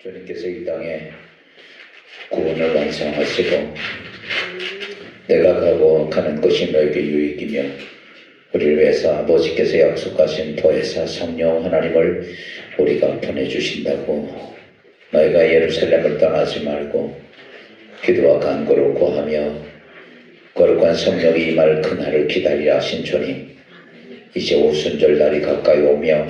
주님께서 이 땅에 구원을 완성하시고 내가 가는 것이 너에게 유익이며 우리를 위해서 아버지께서 약속하신 보혜사 성령 하나님을 우리가 보내주신다고 너희가 예루살렘을 떠나지 말고 기도와 간구를 구하며 거룩한 성령이 임할 그날을 기다리라 하신 주님, 이제 오순절 날이 가까이 오며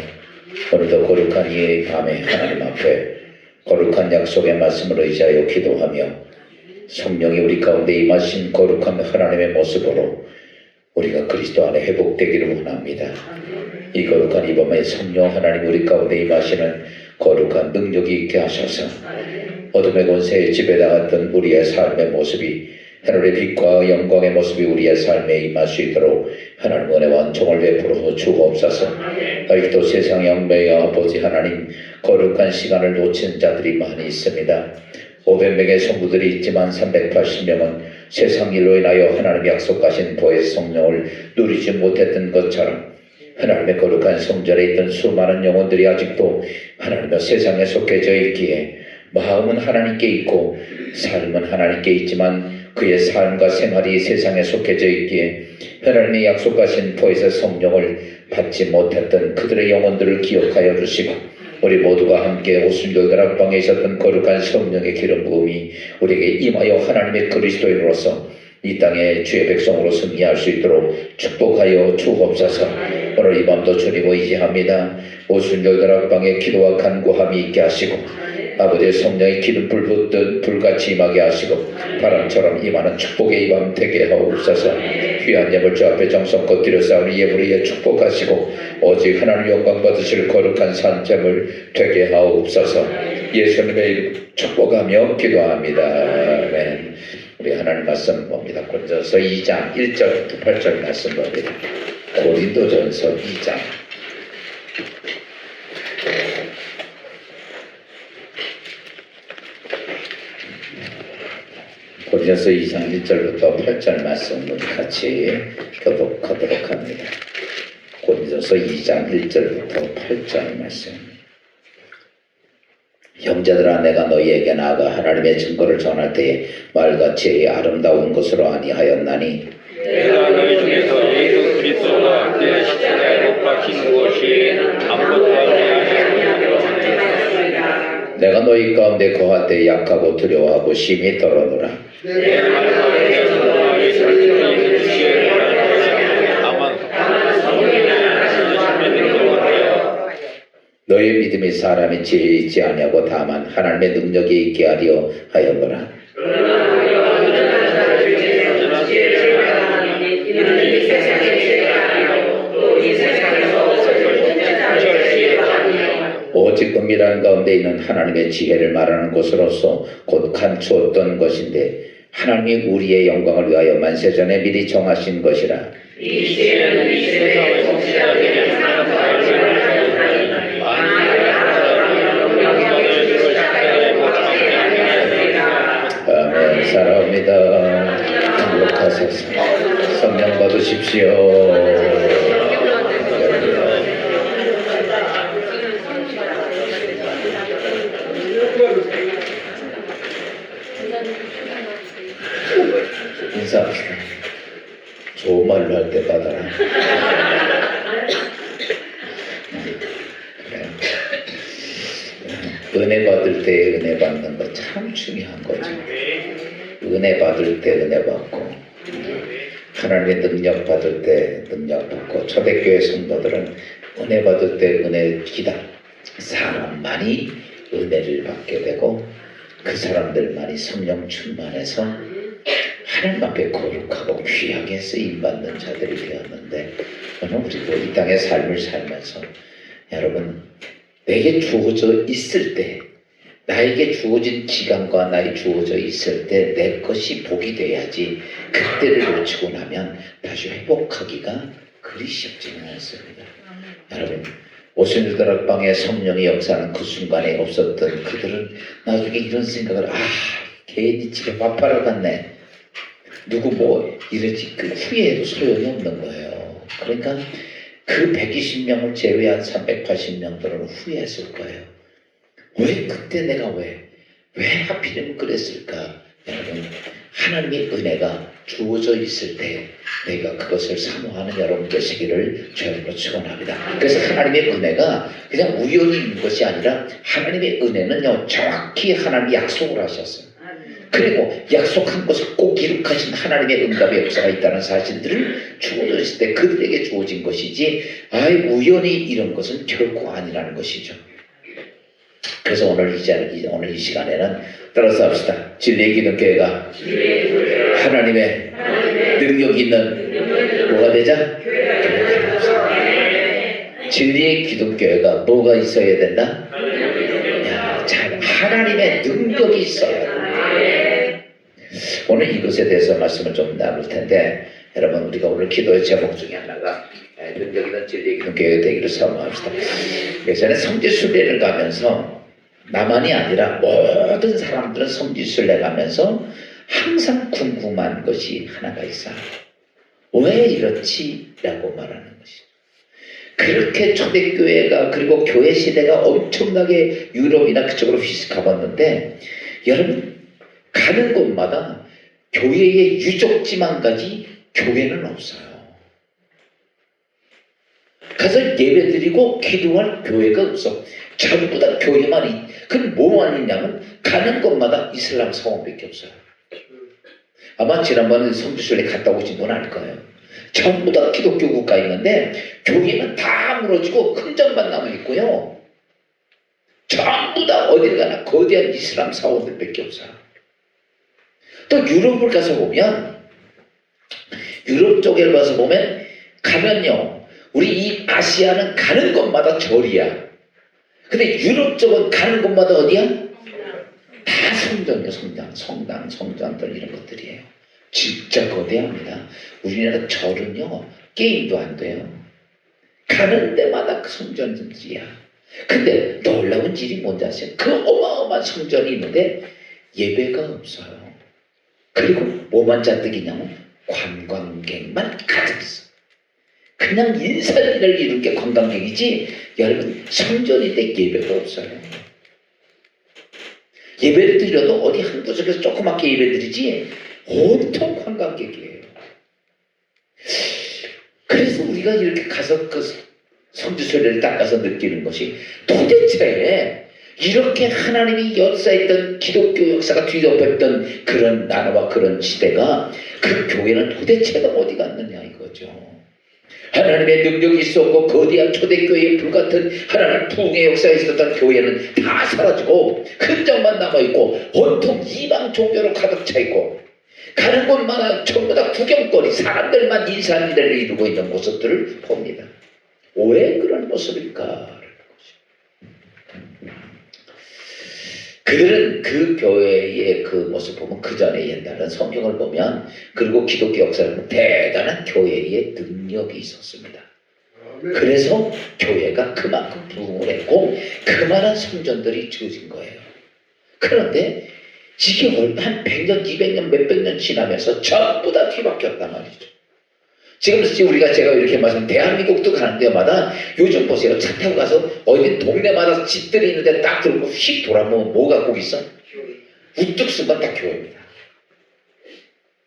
오늘도 거룩한 이 밤에 하나님 앞에 거룩한 약속의 말씀을 의지하여 기도하며 성령이 우리 가운데 임하신 거룩한 하나님의 모습으로 우리가 그리스도 안에 회복되기를 원합니다. 이 거룩한 이 밤에 성령 하나님 우리 가운데 임하시는 거룩한 능력이 있게 하셔서 어둠의 권세에 지배당했던 우리의 삶의 모습이 하늘의 빛과 영광의 모습이 우리의 삶에 임할 수 있도록 하나님 은혜와 은총을 베풀어 주옵소서. 아직도 세상 영매의 아버지 하나님, 거룩한 시간을 놓친 자들이 많이 있습니다. 500명의 성도들이 있지만 380명은 세상 일로 인하여 하나님 약속하신 보혜사 성령을 누리지 못했던 것처럼 하나님의 거룩한 성전에 있던 수많은 영혼들이 아직도 하나님의 세상에 속해져 있기에 마음은 하나님께 있고 삶은 하나님께 있지만 그의 삶과 생활이 세상에 속해져 있기에 하나님의 약속하신 보혜사 성령을 받지 못했던 그들의 영혼들을 기억하여 주시고 우리 모두가 함께 오순절 다락방에 있었던 거룩한 성령의 기름 부음이 우리에게 임하여 하나님의 그리스도인으로서 이 땅에 주의 백성으로 승리할 수 있도록 축복하여 주옵소서. 오늘 이 밤도 주님을 의지합니다. 오순절 다락방에 기도와 간구함이 있게 하시고 아버지의 성령의 기름불 붙듯 불같이 임하게 하시고 바람처럼 임하는 축복의 이 밤 되게 하옵소서. 귀한 예물 주 앞에 정성껏 드려 쌓은 예물에 축복하시고 오직 하나님 영광 받으실 거룩한 산재물 되게 하옵소서. 예수님의 이름 축복하며 기도합니다. 아멘. 우리 하나님 말씀 봅니다. 고린도전서 2장 1절부터 8절 말씀 봅니다. 고린도전서 2장 고린도전서 2장 1절부터 8절 말씀 우리 같이 교독하도록 합니다. 고린도전서 2장 1절부터 8절 말씀. 형제들아, 내가 너희에게 나아가 하나님의 증거를 전할 때에 말같이 아름다운 것으로 아니하였나니 내가 너희 중에서 예수 그리스도가 내 십자가에 못 박힌 것이 아무것도 아니하였느냐. 내가 너희 가운데 거할 때 약하고 두려워하고 심히 떨어노라. 내 말씀에서 너희 설득이 있는 주시에 다만 너희 믿음이 사람의 지혜에 있지 아니하고 다만 하나님의 능력이 있게 하려 하였노라. 오직 은밀한 가운데 있는 하나님의 지혜를 말하는 것으로서 곧 감추었던 것인데 하나님이 우리의 영광을 위하여 만세전에 미리 정하신 것이라. 이 시에는 이 세상의 통치자들이 하나님과 아멘. 사랑합니다. 행복하소서. 성령 받으십시오. 인사합시다. 좋은 말로 할 때 받아라. 은혜 받을 때 은혜 받는 거 참 중요한 거죠. 은혜 받을 때 은혜 받고 하나님의 능력 받을 때 능력 받고 초대교회 성도들은 은혜 받을 때 은혜 기다. 사람만이 은혜를 받게 되고 그 사람들만이 성령 충만해서 하나님 앞에 거룩하고 귀하게 쓰임받는 자들이 되었는데 오늘 우리도 이 땅의 삶을 살면서 여러분 내게 주어져 있을 때 나에게 주어진 기간과 나에 주어져 있을 때 내 것이 복이 돼야지 그때를 놓치고 나면 다시 회복하기가 그리 쉽지는 않습니다. 여러분 오순절 다락방에 성령의 역사는 그 순간에 없었던 그들은 나중에 이런 생각을 괜히 집에 밥 팔아 갔네. 누구 뭐 이러지 그 후회해도 소용이 없는 거예요. 그러니까 그 120명을 제외한 380명들은 후회했을 거예요. 왜 그때 내가 왜 하필이면 그랬을까? 여러분, 하나님의 은혜가 주어져 있을 때 내가 그것을 사모하는 여러분 되시기를 주님으로 축원합니다. 그래서 하나님의 은혜가 그냥 우연히 있는 것이 아니라 하나님의 은혜는요, 정확히 하나님이 약속을 하셨어요. 그리고 약속한 것을 꼭 기록하신 하나님의 응답의 역사가 있다는 사실들을 주어져 있을 때 그들에게 주어진 것이지 우연히 이런 것은 결코 아니라는 것이죠. 그래서 오늘 이 시간에는 따라서 합시다. 진리의 기독교회가 하나님의 능력 있는 뭐가 되자? 교회가 됩시다. 진리의 기독교회가 뭐가 있어야 된다? 잘 하나님의 능력이 있어야 된다. 오늘 이것에 대해서 말씀을 좀 나눌 텐데, 여러분, 우리가 오늘 기도의 제목 중에 하나가 능력 있는 진리의 기독교회가 되기를 사모합시다. 예전에 성지순례를 가면서 나만이 아니라 모든 사람들은 성지순례 가면서 항상 궁금한 것이 하나가 있어요. 왜 이렇지? 라고 말하는 것이죠. 그렇게 초대교회가 그리고 교회 시대가 엄청나게 유럽이나 그쪽으로 휘식가봤는데, 여러분, 가는 곳마다 교회의 유적지만 교회는 없어요. 가서 예배드리고 기도할 교회가 없어. 전부 다 교회만 그럼 뭐만 있냐면 가는 곳마다 이슬람 사원밖에 없어요. 아마 지난번에 성지순례 갔다 오신 분 알 거예요. 전부 다 기독교 국가에 있는데 교회는 다 무너지고 흔적만 남아있고요. 전부 다 어딜 가나 거대한 이슬람 사원들밖에 없어요. 또 유럽을 가서 보면, 유럽 쪽에 가서 보면 가면요, 우리 이 아시아는 가는 곳마다 절이야. 근데 유럽 쪽은 가는 곳마다 어디야? 다 성전이요. 성당들 이런 것들이에요. 진짜 거대합니다. 우리나라 절은요, 게임도 안 돼요. 가는 데마다 그 성전들이야. 근데 놀라운 일이 뭔지 아세요? 그 어마어마한 성전이 있는데 예배가 없어요. 그리고 뭐만 잔뜩이냐면 관광객만 가득 있어. 그냥 인사를 이룰 게 관광객이지, 여러분, 성전인데 예배가 없어요. 예배를 드려도 어디 한 구석에서 조그맣게 예배 드리지 온통 관광객이에요. 그래서 우리가 이렇게 가서 그 성지순례를 딱 가서 느끼는 것이, 도대체 이렇게 하나님이 역사했던 기독교 역사가 뒤덮였던 그런 나라와 그런 시대가, 그 교회는 도대체 어디 갔느냐 이거죠. 하나님의 능력이 있었고 거대한 초대교회의 불같은 하나님 부흥의 역사에 있었던 교회는 다 사라지고 흔적만 남아있고 온통 이방 종교로 가득 차있고, 가는 곳마다 전부 다 구경거리, 사람들만 인사하는 일을 이루고 있는 모습들을 봅니다. 왜 그런 모습일까? 그들은 그 교회의 그 모습 보면, 그 전에 옛날은 성경을 보면, 그리고 기독교 역사를 보면 대단한 교회의 능력이 있었습니다. 그래서 교회가 그만큼 부흥을 했고 그만한 성전들이 지어진 거예요. 그런데 이게 한 100년, 200년, 몇백 년 지나면서 전부 다 뒤바뀌었단 말이죠. 지금 제가 이렇게 말씀, 대한민국도 가는 데마다 요즘 보세요. 차 타고 가서 어디 동네마다 집들이 있는데 딱 들고 휙 돌아보면 뭐가 꼭 있어? 우뚝 쓰면 다 교회입니다.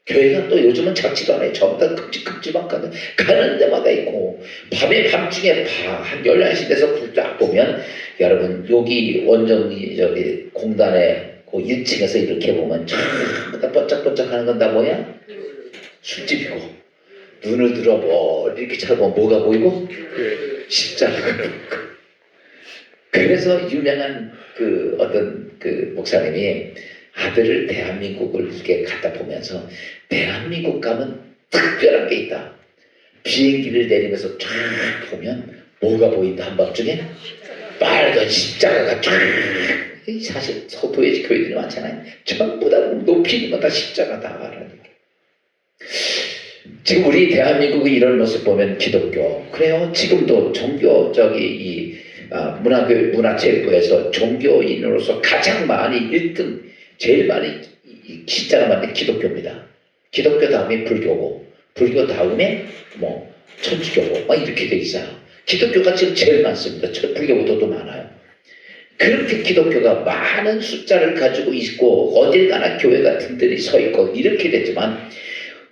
교회가 또 요즘은 작지도 않아요. 전부 다 큼직큼직한 가는 데마다 있고, 밤중에 한 11시 돼서 불 딱 보면, 여러분, 여기 원정이 저기 공단에 그 1층에서 이렇게 보면 전부 다 번쩍번쩍 하는 건 다 뭐야? 술집이고. 눈을 들어 이렇게 쳐다보면 뭐가 보이고? 십자가가 보이고. 그래서 유명한 그 어떤 그 목사님이 아들을 대한민국을 이렇게 갖다 보면서, 대한민국 가면 특별한 게 있다. 비행기를 내리면서 쫙 보면 뭐가 보인다. 한밤중에 빨간 십자가가 쫙. 사실 서도의 교회들이 많잖아요. 전부 다 높이 있는 건 다 십자가다. 지금 우리 대한민국의 이런 모습 보면 기독교, 그래요. 지금도 종교적인 문화체육부에서 종교인으로서 가장 많이 1등, 제일 많이 숫자가 많은 기독교입니다. 기독교 다음에 불교고, 불교 다음에 뭐 천주교고 막 이렇게 돼 있어요. 기독교가 지금 제일 많습니다. 불교보다도 많아요. 그렇게 기독교가 많은 숫자를 가지고 있고 어딜 가나 교회 같은 데이 서 있고 이렇게 됐지만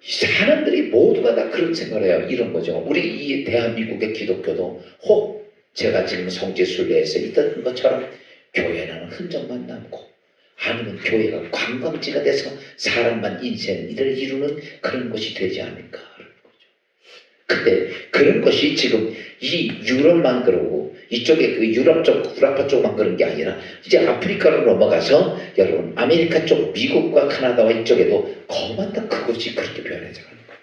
사람들이 모두가 다 그런 생각을 해요. 이런 거죠. 우리 이 대한민국의 기독교도 혹 제가 지금 성지순례에서 있던 것처럼 교회라는 흔적만 남고 아니면 교회가 관광지가 돼서 사람만 인생을 이루는 그런 것이 되지 않을까 하는 거죠. 근데 그런 것이 지금 이 유럽만 그러고 이쪽에 그 유럽 쪽, 구라파 쪽만 그런 게 아니라 이제 아프리카로 넘어가서 여러분 아메리카 쪽, 미국과 카나다와 이쪽에도 거만 다 그것이 그렇게 변해져 가는 거예요.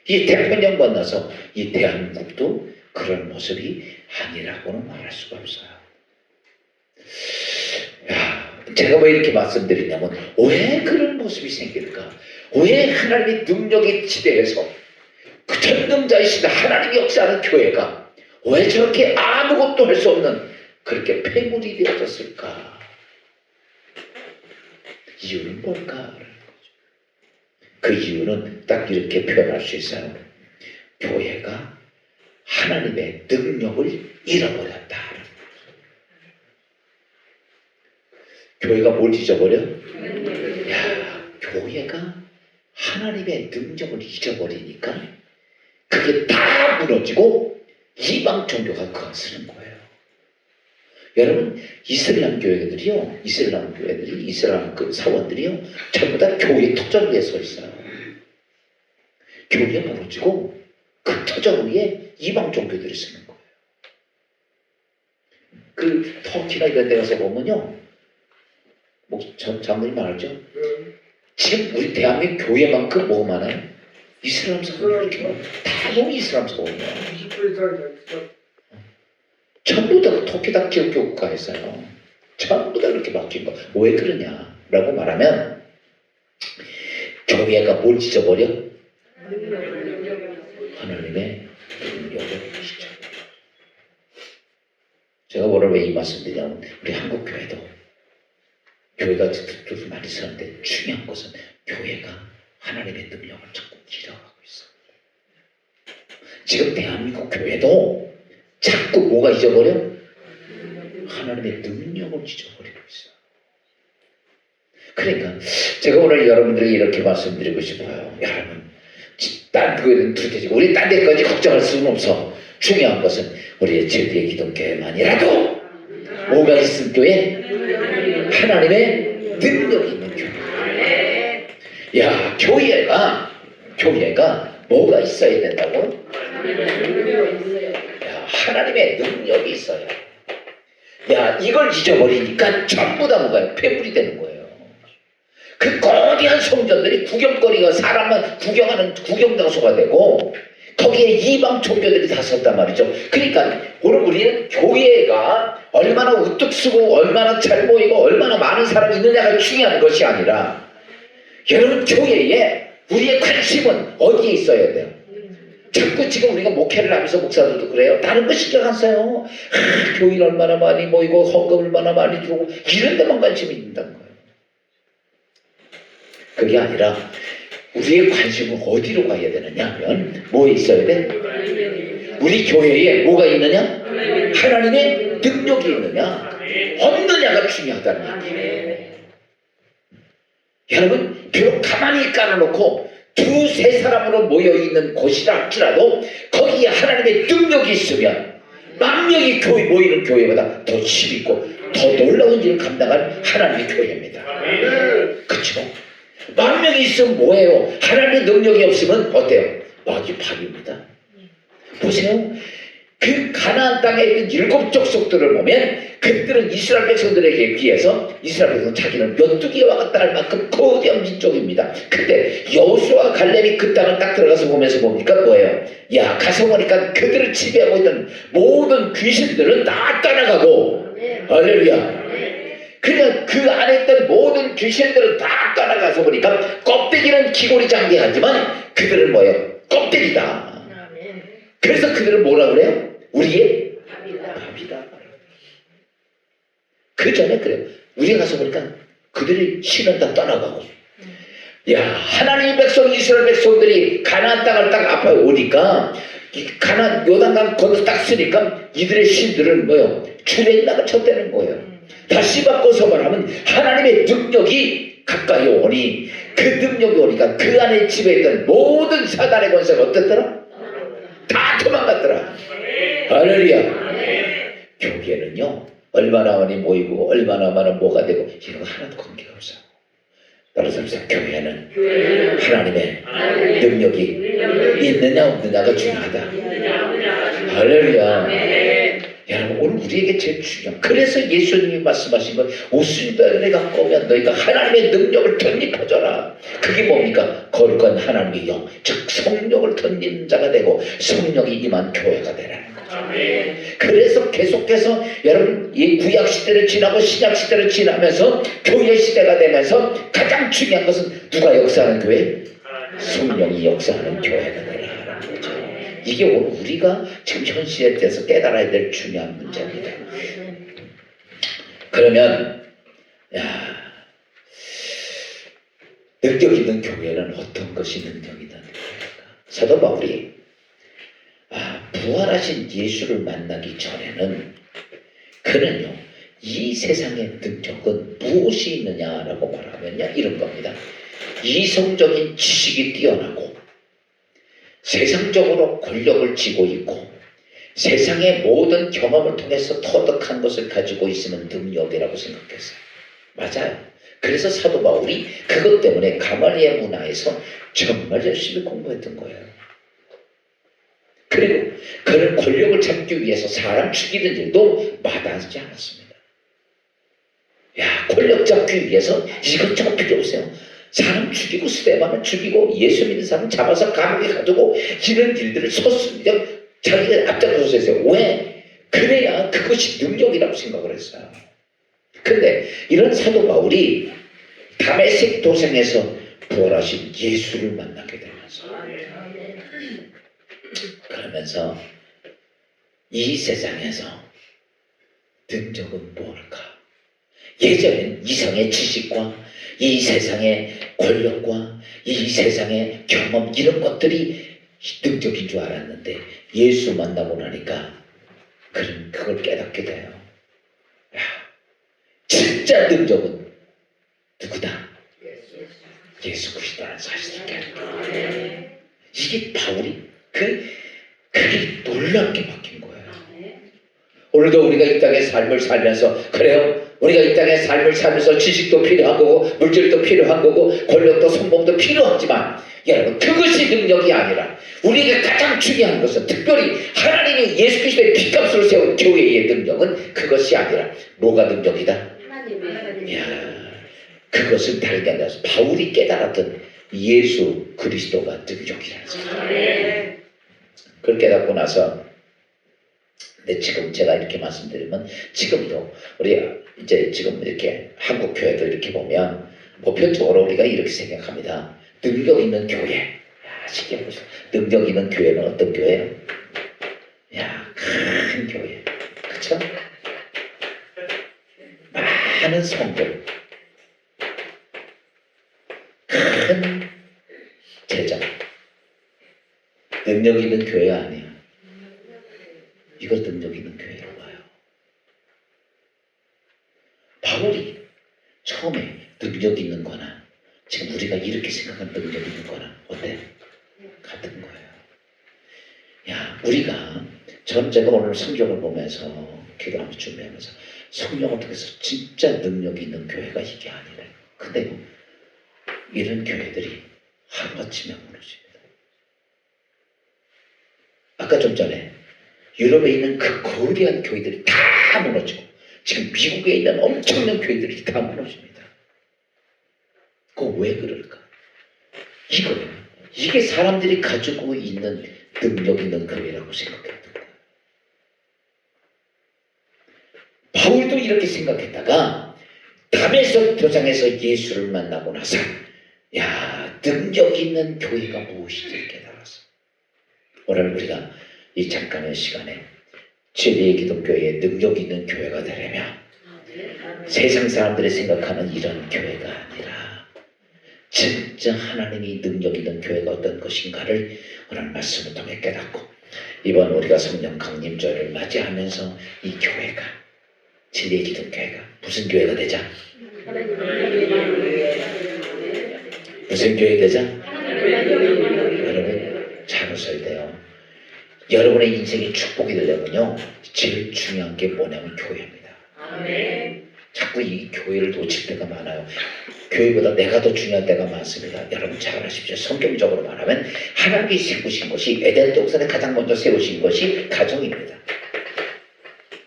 이 태평양 건너서 이 대한민국도 그런 모습이 아니라고는 말할 수가 없어요. 야, 제가 왜 이렇게 말씀드리냐면 왜 그런 모습이 생길까? 왜 하나님의 능력에 지대해서 그 전능자이신 하나님이 역사하는 교회가 왜 저렇게 아무것도 할 수 없는 그렇게 폐물이 되어졌을까? 이유는 뭘까? 그 이유는 딱 이렇게 표현할 수 있어요. 교회가 하나님의 능력을 잃어버렸다. 교회가 뭘 잊어버려? 야, 교회가 하나님의 능력을 잊어버리니까 그게 다 무너지고 이방 종교가 그거 쓰는 거예요. 여러분 이슬람 교회들이요, 이슬람 그 사원들이요 전부 다 교회 터전 위에 서 있어요. 교회가 무너지고 그 터전 위에 이방 종교들이 쓰는 거예요. 그 터키나 이런 데 가서 보면요, 뭐 장로님 말하죠. 지금 우리 대한민국 교회만큼 뭐가 많아요? 이슬람 사원이 이렇게 많아요. 다 보면 이슬람 사원이에요. 전부 다 터키 다 기독교 국가에서요. 전부 다 그렇게 바뀐 거. 왜 그러냐라고 말하면 교회가 뭘 잊어버려? 하나님의 능력을 잊어버려. 제가 오늘 왜 이 말씀 드리냐면 우리 한국 교회도 교회가 좀 많이 서는데 중요한 것은 교회가 하나님의 능력을 자꾸 잃어가고 있어. 지금 대한민국 교회도 자꾸 뭐가 잊어버려? 하나님의 능력을 잊어버리고 있어. 그러니까 제가 오늘 여러분들에게 이렇게 말씀드리고 싶어요. 여러분, 딴 그거는 둘째지. 우리 딴 데까지 걱정할 수는 없어. 중요한 것은 우리의 제대의 기독교회만이라도 뭐가 있을 교회? 하나님의 능력이 있는 교회. 야, 교회가 뭐가 있어야 된다고? 야, 하나님의 능력이 있어요. 야, 이걸 잊어버리니까 전부 다 뭐가요? 폐물이 되는 거예요. 그 거대한 성전들이 구경거리가 사람만 구경하는 구경장소가 되고 거기에 이방 종교들이 다 섰단 말이죠. 그러니까 오늘 우리는 교회가 얼마나 우뚝 쓰고 얼마나 잘 보이고 얼마나 많은 사람이 있느냐가 중요한 것이 아니라 여러분 교회에 우리의 관심은 어디에 있어야 돼요? 자꾸 지금 우리가 목회를 하면서 목사들도 그래요. 다른 거 신경 안 써요. 교인 얼마나 많이 모이고 헌금 얼마나 많이 들어오고 이런 데만 관심이 있는다는 거예요. 그게 아니라 우리의 관심은 어디로 가야 되느냐 하면 뭐에 있어야 돼? 우리 교회에 뭐가 있느냐? 하나님의 능력이 있느냐? 없느냐가 중요하다는 얘기예요. 여러분, 비록 가만히 깔아놓고 두세 사람으로 모여있는 곳이라 할지라도 거기에 하나님의 능력이 있으면 만 명이 교회 모이는 교회보다 더 힘있고 더 놀라운 일을 감당할 하나님의 교회입니다. 그렇죠? 만 명이 있으면 뭐예요? 하나님의 능력이 없으면 어때요? 마귀 밥입니다. 보세요. 그 가나안 땅에 있던 일곱 족속들을 보면 그들은 이스라엘 백성들에게 비해서 이스라엘 백성은 자기는 메뚜기와 같다 할 만큼 거대한 민족입니다. 근데 여호수아 갈렙이 그 땅을 딱 들어가서 보면서 뭡니까? 뭐예요? 야, 가서 보니까 그들을 지배하고 있던 모든 귀신들은 다 떠나가고 할렐루야. 그냥 그 안에 있던 모든 귀신들은 다 떠나가서 보니까 껍데기는 기골이 장대하지만 그들은 뭐예요? 껍데기다. 그래서 그들은 뭐라 그래요? 우리의 밥이다. 그 전에 그래요. 우리 가서 보니까 그들의 신은 다 떠나가고. 야, 하나님의 백성 이스라엘 백성들이 가나안 땅을 딱 앞에 오니까 가나안 요단강 건너 딱 쓰니까 이들의 신들은 뭐요? 주랭랑을 쳤다는 거예요. 다시 바꿔서 말하면 하나님의 능력이 가까이 오니 그 능력이 오니까 그 안에 지배했던 모든 사단의 권세가 어땠더라? 다 도망갔더라. 할렐루야. 교회는요 얼마나 많이 모이고 얼마나 많은 뭐가 되고 이거 하나도 관계가 없어요. 따라서 교회는 하나님의 능력이 있느냐 없느냐가 중요하다. 할렐루야. 여러분 오늘 우리에게 제일 중요한 그래서 예수님이 말씀하신 건 옷을 내가 꺼면 너희가 하나님의 능력을 덧입혀줘라. 그게 뭡니까? 거룩한 하나님의 영, 즉 성령을 덧입는 자가 되고 성령이 임한 교회가 되라는 거죠. 그래서 계속해서 여러분 이 구약 시대를 지나고 신약 시대를 지나면서 교회 시대가 되면서 가장 중요한 것은 누가 역사하는 교회? 성령이 역사하는 교회가 되라는 거죠. 이게 오늘 우리가 지금 현 시대에 대해서 깨달아야 될 중요한 문제입니다. 그러면 능력 있는 교회는 어떤 것이 능력 있는 교회일까? 사도 바울이 부활하신 예수를 만나기 전에는 그는요 이 세상의 능력은 무엇이 있느냐라고 말하면요 이런 겁니다. 이성적인 지식이 뛰어나고 세상적으로 권력을 쥐고 있고 세상의 모든 경험을 통해서 터득한 것을 가지고 있으면 능력이라고 생각했어요. 맞아요. 그래서 사도 바울이 그것 때문에 가말리엘 문화에서 정말 열심히 공부했던 거예요. 그리고 그런 권력을 잡기 위해서 사람 죽이는 일도 마다하지 않았습니다. 권력 잡기 위해서 이것저것 필요 없어요. 사람 죽이고 스데반을 죽이고 예수 믿는 사람 잡아서 감옥에 가두고 이런 일들을 섰습니다. 자기가 앞장서서 했어요. 왜? 그래야 그것이 능력이라고 생각을 했어요. 근데 이런 사도 바울이 다메섹 도상에서 부활하신 예수를 만나게 되면서 그러면서 이 세상에서 능력은 뭘까? 예전엔 이성의 지식과 이 세상의 권력과 이 세상의 경험 이런 것들이 능력인 줄 알았는데 예수 만나고 나니까 그걸 깨닫게 돼요. 진짜 능력은 누구다? 예수 그리스도라는 사실을 깨닫게 돼요. 이게 바울이 그게 놀랍게 바뀐 거예요. 오늘도 우리가 이 땅의 삶을 살면서 그래요. 우리가 이 땅의 삶을 살면서 지식도 필요한 거고 물질도 필요한 거고 권력도 성공도 필요하지만 여러분 그것이 능력이 아니라 우리에게 가장 중요한 것은 특별히 하나님이 예수 그리스도의 피값으로 세운 교회의 능력은 그것이 아니라 뭐가 능력이다? 그것을 다르게 한다서 바울이 깨달았던 예수 그리스도가 능력이라는 사실. 그걸 깨닫고 나서 근데 지금 제가 이렇게 말씀드리면 지금도 우리 이제 지금 이렇게 한국 교회도 이렇게 보면 보편적으로 우리가 이렇게 생각합니다. 능력 있는 교회. 신기해 보세요. 능력 있는 교회는 어떤 교회예요? 큰 교회. 그쵸? 많은 성들. 큰 제자. 능력 있는 교회가 아니에요. 이걸 능력 있는 교회라고 봐요. 바울이 처음에 능력 있는 거나 지금 우리가 이렇게 생각하는 능력 있는 거나 어때? 같은 거예요. 우리가 제가 오늘 성경을 보면서 기도하면서 준비하면서 성령을 통해서 진짜 능력 있는 교회가 이게 아니래. 근데 이런 교회들이 하루아침에 무너집니다. 아까 좀 전에 유럽에 있는 그 거대한 교회들이 다 무너지고 지금 미국에 있는 엄청난 교회들이 다 무너집니다. 그거 왜 그럴까? 이게 사람들이 가지고 있는 능력 있는 교회라고 생각했던 거예요. 바울도 이렇게 생각했다가 다메섹 도상에서 예수를 만나고 나서 능력 있는 교회가 무엇인지 깨달았어. 오늘 우리가 이 잠깐의 시간에 진리의 기독교의 능력 있는 교회가 되려면 세상 사람들이 생각하는 이런 교회가 아니라 진짜 하나님이 능력 있는 교회가 어떤 것인가를 오늘 말씀을 통해 깨닫고 이번 우리가 성령 강림절을 맞이하면서 이 교회가 진리의 기독교회가 무슨 교회가 되자? 무슨 교회 되자? 여러분 잘 웃어야 돼요. 여러분의 인생이 축복이 되려면요 제일 중요한 게 뭐냐면 교회입니다. 자꾸 이 교회를 놓칠 때가 많아요. 교회보다 내가 더 중요한 때가 많습니다. 여러분 잘 아십시오. 성경적으로 말하면 하나님이 세우신 것이 에덴 동산에 가장 먼저 세우신 것이 가정입니다.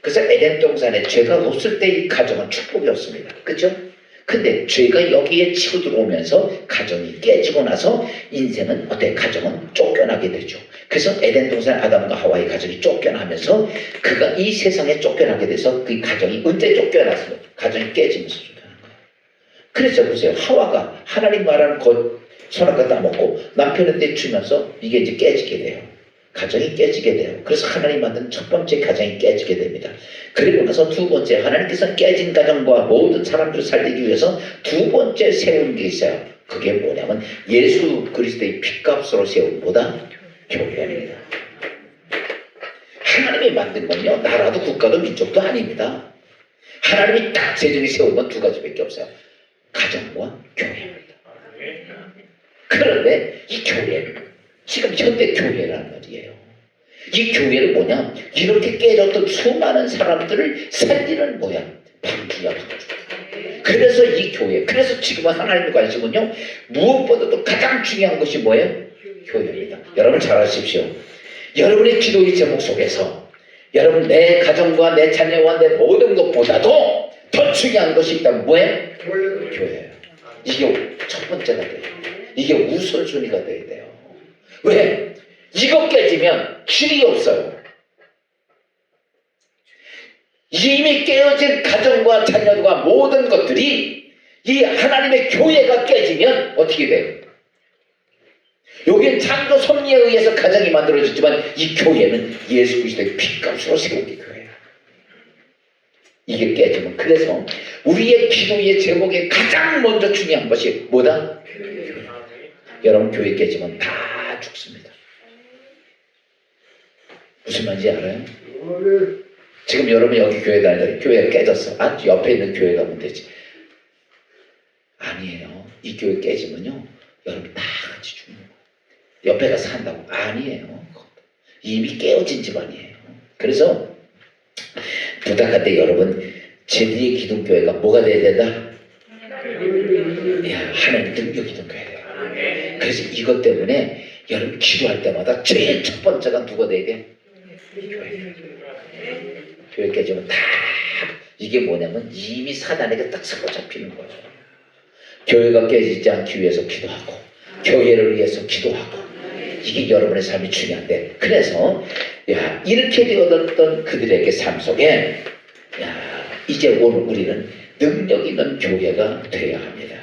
그래서 에덴 동산에 죄가 없을 때 이 가정은 축복이었습니다. 그렇죠? 근데 죄가 여기에 치고 들어오면서 가정이 깨지고 나서 인생은 어때? 가정은 쫓겨나게 되죠. 그래서 에덴 동산 아담과 하와의 가정이 쫓겨나면서 그가 이 세상에 쫓겨나게 돼서 그 가정이 언제 쫓겨났어요? 가정이 깨지면서 쫓겨난 거예요. 그래서 보세요. 하와가 하나님 말하는 것 선악과 따먹고 남편한테 주면서 이게 이제 깨지게 돼요. 가정이 깨지게 돼요. 그래서 하나님 만든 첫 번째 가정이 깨지게 됩니다. 그리고 나서 두 번째 하나님께서 깨진 가정과 모든 사람들을 살리기 위해서 두 번째 세운 게 있어요. 그게 뭐냐면 예수 그리스도의 핏값으로 세운 뭐다? 교회입니다. 하나님이 만든 건요 나라도 국가도 민족도 아닙니다. 하나님이 딱 제정이 세운 건 두 가지밖에 없어요. 가정과 교회입니다. 그런데 이 교회 지금 현대 교회란 말이에요. 이 교회는 뭐냐? 이렇게 깨졌던 수많은 사람들을 살리는 뭐야? 방주야 방주. 그래서 이 교회, 그래서 지금은 하나님의 관심은요 무엇보다도 가장 중요한 것이 뭐예요? 교회입니다. 여러분 잘 아십시오. 여러분의 기도의 제목 속에서 여러분 내 가정과 내 자녀와 내 모든 것보다도 더 중요한 것이 있다면 뭐예요? 교회예요. 이게 첫 번째가 돼요. 이게 우선순위가 돼야 돼요. 왜? 이거 깨지면 길이 없어요. 이미 깨어진 가정과 자녀과 모든 것들이 이 하나님의 교회가 깨지면 어떻게 돼요? 여기는 창조 섭리에 의해서 가정이 만들어졌지만 이 교회는 예수 그리스도의 핏값으로 세운 게 교회예요. 이게 깨지면 그래서 우리의 기도의 제목에 가장 먼저 중요한 것이 뭐다? 교회. 여러분 교회 깨지면 다 죽습니다. 무슨 말인지 알아요? 지금 여러분 여기 교회 다니는데 교회가 깨졌어. 아 옆에 있는 교회 가면 되지. 아니에요. 이 교회 깨지면요 여러분 다 같이 죽는 거예요. 옆에 가서 산다고? 아니에요. 이미 깨어진 집안이에요. 그래서 부탁할 때 여러분 제리의 기독교회가 뭐가 돼야 된다? 하나님 능력 기독교회야 돼요. 그래서 이것 때문에 여러분 기도할 때마다 제일 첫 번째가 누가 돼야 돼? 교회. 교회 깨지면 다 이게 뭐냐면 이미 사단에게 딱 사로잡히는 거예요. 교회가 깨지지 않기 위해서 기도하고 교회를 위해서 기도하고 이게 여러분의 삶이 중요한데 그래서 이렇게 되어졌던 그들에게 삶 속에 이제 오늘 우리는 능력 있는 교회가 되어야 합니다.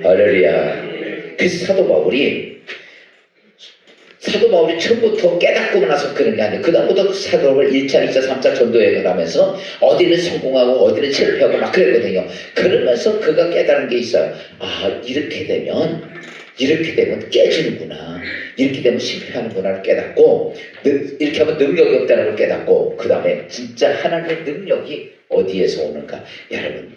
할렐루야. 그래서 사도 바울이 처음부터 깨닫고 나서 그런 게 아니에요. 그 다음부터 사도 바울 1차, 2차, 3차 전도여행을 하면서 어디는 성공하고 어디는 실패하고 막 그랬거든요. 그러면서 그가 깨달은 게 있어요. 아 이렇게 되면 깨지는구나. 이렇게 되면 실패하는구나를 깨닫고 이렇게 하면 능력이 없다는 걸 깨닫고 그 다음에 진짜 하나님의 능력이 어디에서 오는가. 여러분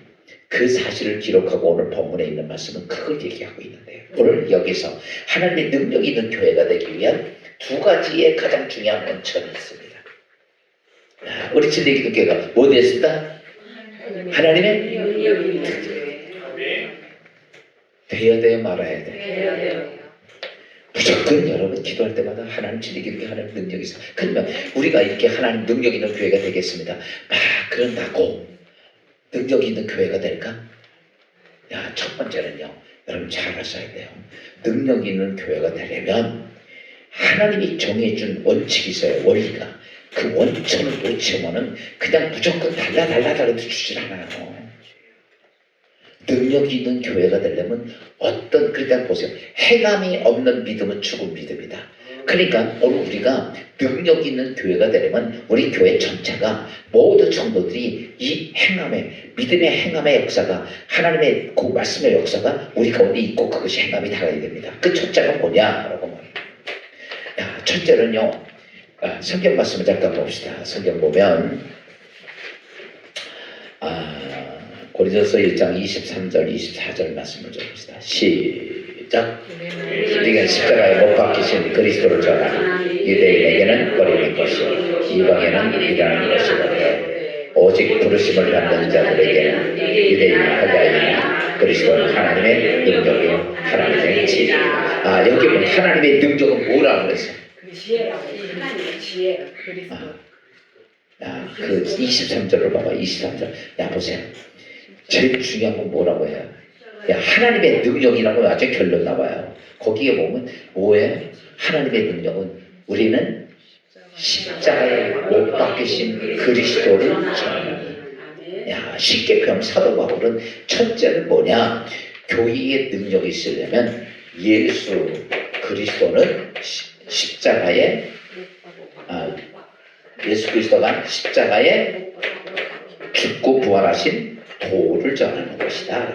그 사실을 기록하고 오늘 본문에 있는 말씀은 그걸 얘기하고 있는데요. 오늘 여기서 하나님의 능력이 있는 교회가 되기 위한 두 가지의 가장 중요한 원천이 있습니다. 우리 진리기독교회가 뭐 됐습니다? 하나님의 되어야 돼요 말아야 돼요? 무조건 여러분 기도할 때마다 하나님 진리기독교 하나님 능력이 있어. 그러면 우리가 이렇게 하나님 능력 있는 교회가 되겠습니다. 그런다고 능력 있는 교회가 될까? 첫 번째는요. 여러분 잘 아셔야 돼요. 능력 있는 교회가 되려면 하나님이 정해준 원칙이 있어요. 원리가. 그 원천을 놓치면은 그냥 무조건 달라 주질 않아요. 능력 있는 교회가 되려면 그러니까 보세요. 행함이 없는 믿음은 죽은 믿음이다. 그러니까 오늘 우리가 능력 있는 교회가 되려면 우리 교회 전체가 모든 성도들이 이 믿음의 행함의 역사가 하나님의 그 말씀의 역사가 우리 가운데 있고 그것이 행함이 달아야 됩니다. 그 첫째가 뭐냐라고 말해요. 첫째는요. 성경 말씀을 잠깐 봅시다. 성경 보면 고린도서 1장 23절 24절 말씀을 좀 봅시다. 시작. 우리가 십자가에 못 박히신 그리스도를 전하니 유대인에게는 거리는 것이요 이방에는 미련한 것이거든. 오직 부르심을 받는 자들에게는 유대인이나 헬라인이나 그리스도는 하나님의 능력이요 하나님의 지혜입니다. 여기 보면 하나님의 능력은 뭐라고 그랬어요? 하나님의 지혜 그리스도. 그 23절을 봐봐. 23절. 보세요. 제일 중요한 건 뭐라고 해요? 하나님의 능력이라고 아주 결론 나와요. 거기에 보면 뭐예요? 하나님의 능력은 우리는 십자가에 못 박히신 그리스도를 전하는. 쉽게 표현하면 사도 바울은 첫째는 뭐냐? 교회의 능력이 있으려면 예수 그리스도는 십자가에 예수 그리스도가 십자가에 죽고 부활하신 도를 전하는 것이다.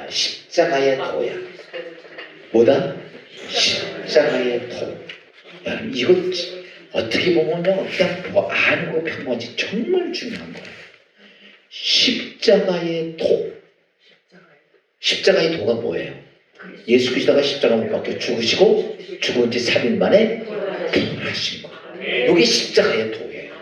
십자가의 도야. 뭐다? 십자가의 도. 이거 어떻게 보면요, 그냥 아는 거 평범하지 정말 중요한 거예요. 십자가의 도. 십자가의 도가 뭐예요? 예수 그리스도가 십자가 못 박혀 죽으시고 죽은 지 3일 만에 부활하신 거. 이게 십자가의 도예요.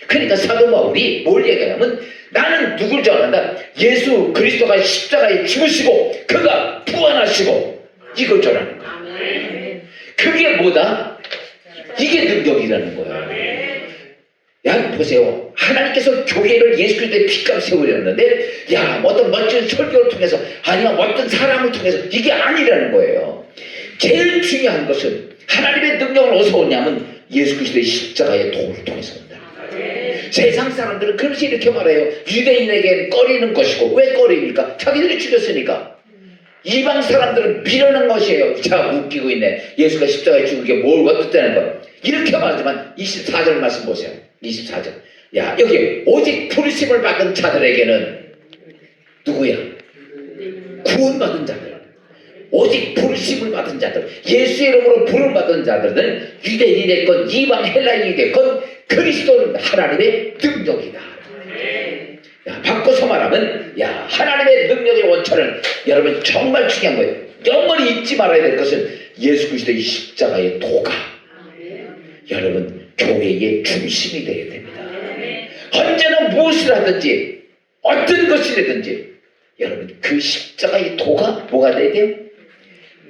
그러니까 사도 바울이 뭘 얘기하냐면 나는 누굴 전한다? 예수 그리스도가 십자가에 죽으시고 그가 부활하시고 이걸 전하는 거야. 그게 뭐다? 이게 능력이라는 거야. 보세요. 하나님께서 교회를 예수 그리스도의 피값 세우려는데 어떤 멋진 설교를 통해서 아니면 어떤 사람을 통해서 이게 아니라는 거예요. 제일 중요한 것은 하나님의 능력을 어디서 오냐면 예수 그리스도의 십자가의 도를 통해서 온다. 세상 사람들은 그렇게 이렇게 말해요. 유대인에게 꺼리는 것이고. 왜 꺼립니까? 자기들이 죽였으니까. 이방 사람들은 미련한 것이에요. 자, 웃기고 있네. 예수가 십자가에 죽은 게 뭘 어떻다는 거. 이렇게 말하지만 24절 말씀 보세요. 24절. 여기 오직 부르심을 받은 자들에게는 누구야? 구원받은 자들. 오직 부르심을 받은 자들, 예수의 이름으로 부름을 받은 자들은 유대인이 됐건 이방 헬라인이 됐건 그리스도는 하나님의 능력이다. 바꿔서 말하면 하나님의 능력의 원천은 여러분 정말 중요한 거예요. 영원히 잊지 말아야 될 것은 예수 그리스도의 십자가의 도가 여러분 교회의 중심이 되어야 됩니다. 언제나 무엇을 하든지 어떤 것이라든지 여러분 그 십자가의 도가 뭐가 돼야 돼요?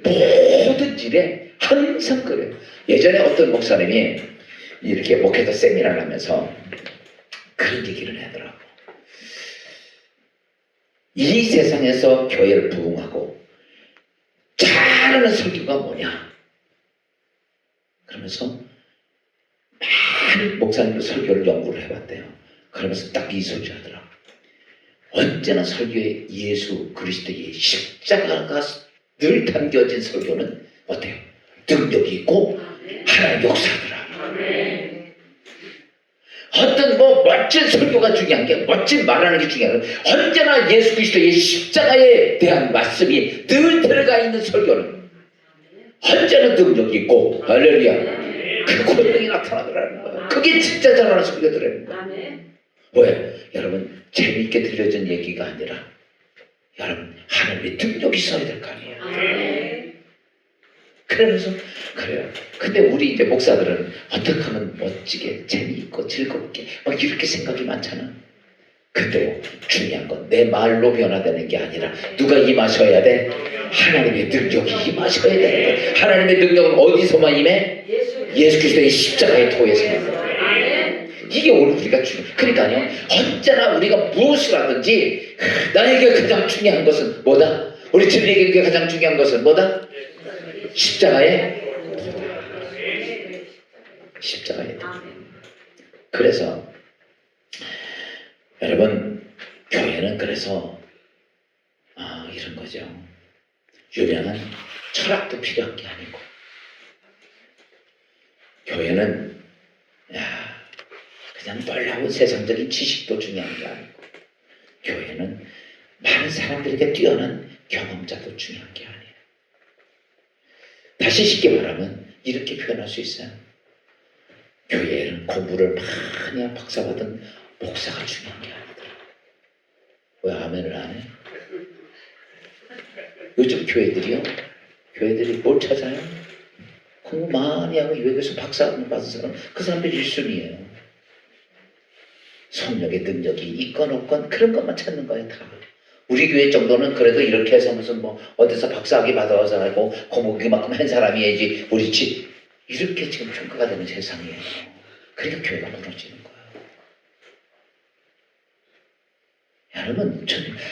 모든 일에 항상 그래요. 예전에 어떤 목사님이 이렇게 목회자 세미나를 하면서 그런 얘기를 하더라고. 이 세상에서 교회를 부흥하고 잘하는 설교가 뭐냐? 그러면서 많은 목사님들 설교를 연구를 해봤대요. 그러면서 딱 이 소리 하더라고. 언제나 설교에 예수 그리스도의 십자가가 늘 담겨진 설교는 어때요? 능력이 있고 하나님의 역사더라. 어떤 멋진 설교가 중요한 게 멋진 말하는 게 중요한 게 언제나 예수 그리스도의 십자가에 대한 말씀이 늘 들어가 있는 설교는 언제나 능력이 있고 할렐루야 그 권능이 나타나더라는 거예요. 그게 진짜 잘하는 설교가 들어있는 거예요. 왜? 여러분 재미있게 들려준 얘기가 아니라 여러분 하나님의 능력이 있어야 될 거 아니에요. 그러면서 그래요. 근데 우리 이제 목사들은 어떻게 하면 멋지게 재미있고 즐겁게 막 이렇게 생각이 많잖아. 근데 중요한 건 내 말로 변화되는 게 아니라 누가 임하셔야 돼? 하나님의 능력이 임하셔야 돼. 하나님의 능력은 어디서만 임해? 예수 그리스도의 십자가의 도에서만 임해. 이게 오늘 우리가 중요해. 그러니까요 언제나 우리가 무엇을 하든지 나에게 가장 중요한 것은 뭐다? 우리 진리에게 가장 중요한 것은 뭐다? 십자가의 십자가의 도. 그래서 여러분 교회는 그래서 이런 거죠. 유명한 철학도 필요한 게 아니고 교회는 그냥 놀라운 세상적인 지식도 중요한 게 아니고 교회는 많은 사람들에게 뛰어난 경험자도 중요한 게 아니에요. 다시 쉽게 말하면 이렇게 표현할 수 있어요. 교회에는 공부를 많이 한 박사받은 목사가 중요한 게 아니다. 왜 아멘을 안 해? 요즘 교회들이 뭘 찾아요? 공부 많이 하고 외국에서 박사 받은 사람, 그 사람들 1순위예요. 성령의 능력이 있건 없건 그런 것만 찾는 거예요, 다. 우리 교회 정도는 그래도 이렇게 해서 무슨 뭐 어디서 박사학위 받아와서 하고 공부 그만큼 한 사람이야지 우리 집 이렇게 지금 평가가 되는 세상이에요. 그러니까 교회가 무너지는 거예요. 여러분,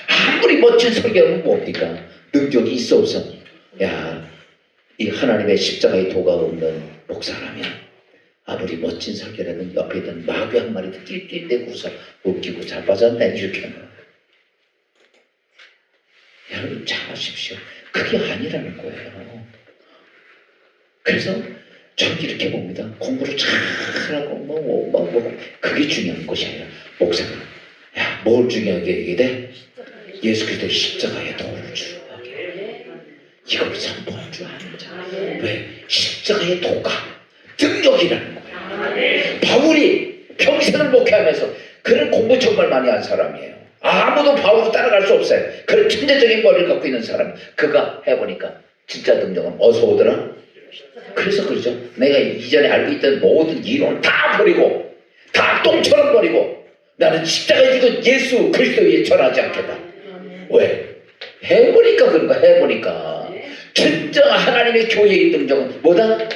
아무리 멋진 설교하면 뭡니까? 능력이 있어 없어? 야, 이 하나님의 십자가의 도가 없는 목사라면 아무리 멋진 설교라든 옆에 있던 마귀 한 마리도 낄낄대고 웃어 웃기고 잘 빠졌네 이렇게 하는 거예요. 여러분 잘 아십시오. 그게 아니라는 거예요. 그래서 저는 이렇게 봅니다. 공부를 잘하고 그게 중요한 것이 아니라 목사가 뭘 중요하게 얘기돼? 예수 그리스도의 십자가의 도를 중요하게 이걸 선포할 줄 아는 자. 왜? 십자가의 도가 능력이라는 거예요. 바울이 평생을 목회하면서 그는 공부 정말 많이 한 사람이에요. 아무도 바울을 따라갈 수 없어요. 그런 천재적인 머리를 갖고 있는 사람. 그가 해보니까 진짜 능력은 어디서 오더라? 그래서 그러죠. 내가 이전에 알고 있던 모든 이론을 다 버리고 다 똥처럼 버리고 나는 십자가에 지고 예수 그리스도에 전하지 않겠다. 왜? 해보니까 그런 거 해보니까 진짜 하나님의 교회의 능력은 뭐다?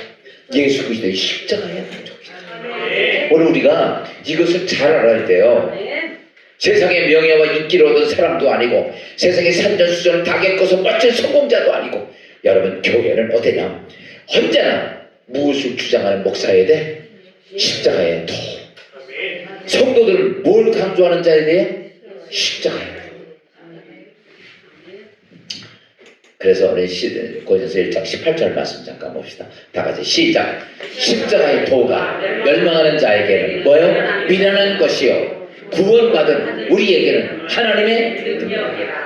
예수 그리스도의 십자가의 능력이다. 오늘 우리가 이것을 잘 알아야 돼요. 세상의 명예와 인기를 얻은 사람도 아니고 세상의 산전수전을 다 겪어서 멋진 성공자도 아니고 여러분 교회는 어디냐? 언제나 무엇을 주장하는 목사에 대해 십자가의 도. 성도들은 뭘 강조하는 자에 대해 십자가의 도. 그래서 오늘 고린도서 1장 18절 말씀 잠깐 봅시다. 다 같이 시작. 십자가의 도가 멸망하는 자에게는 뭐요? 미련한 것이요 구원받은 우리에게는 하나님의 능력이라.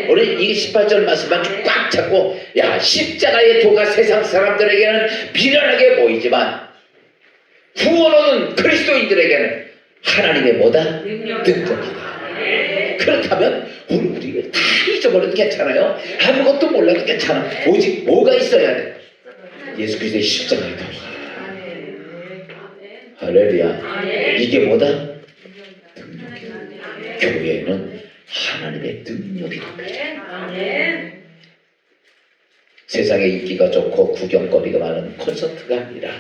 우리 이 18절 말씀만 꽉 잡고 야 십자가의 도가 세상 사람들에게는 미련하게 보이지만 구원 얻은 그리스도인들에게는 하나님의 뭐다? 능력이다. 그렇다면 우리 다 잊어버려도 괜찮아요. 아무것도 몰라도 괜찮아. 오직 뭐가 있어야 돼? 예수 그리스도의 십자가의 도가. 할렐루야. 이게 뭐다? 교회는 하나님의 능력이 됩니다. 세상에 인기가 좋고 구경거리가 많은 콘서트가 아니라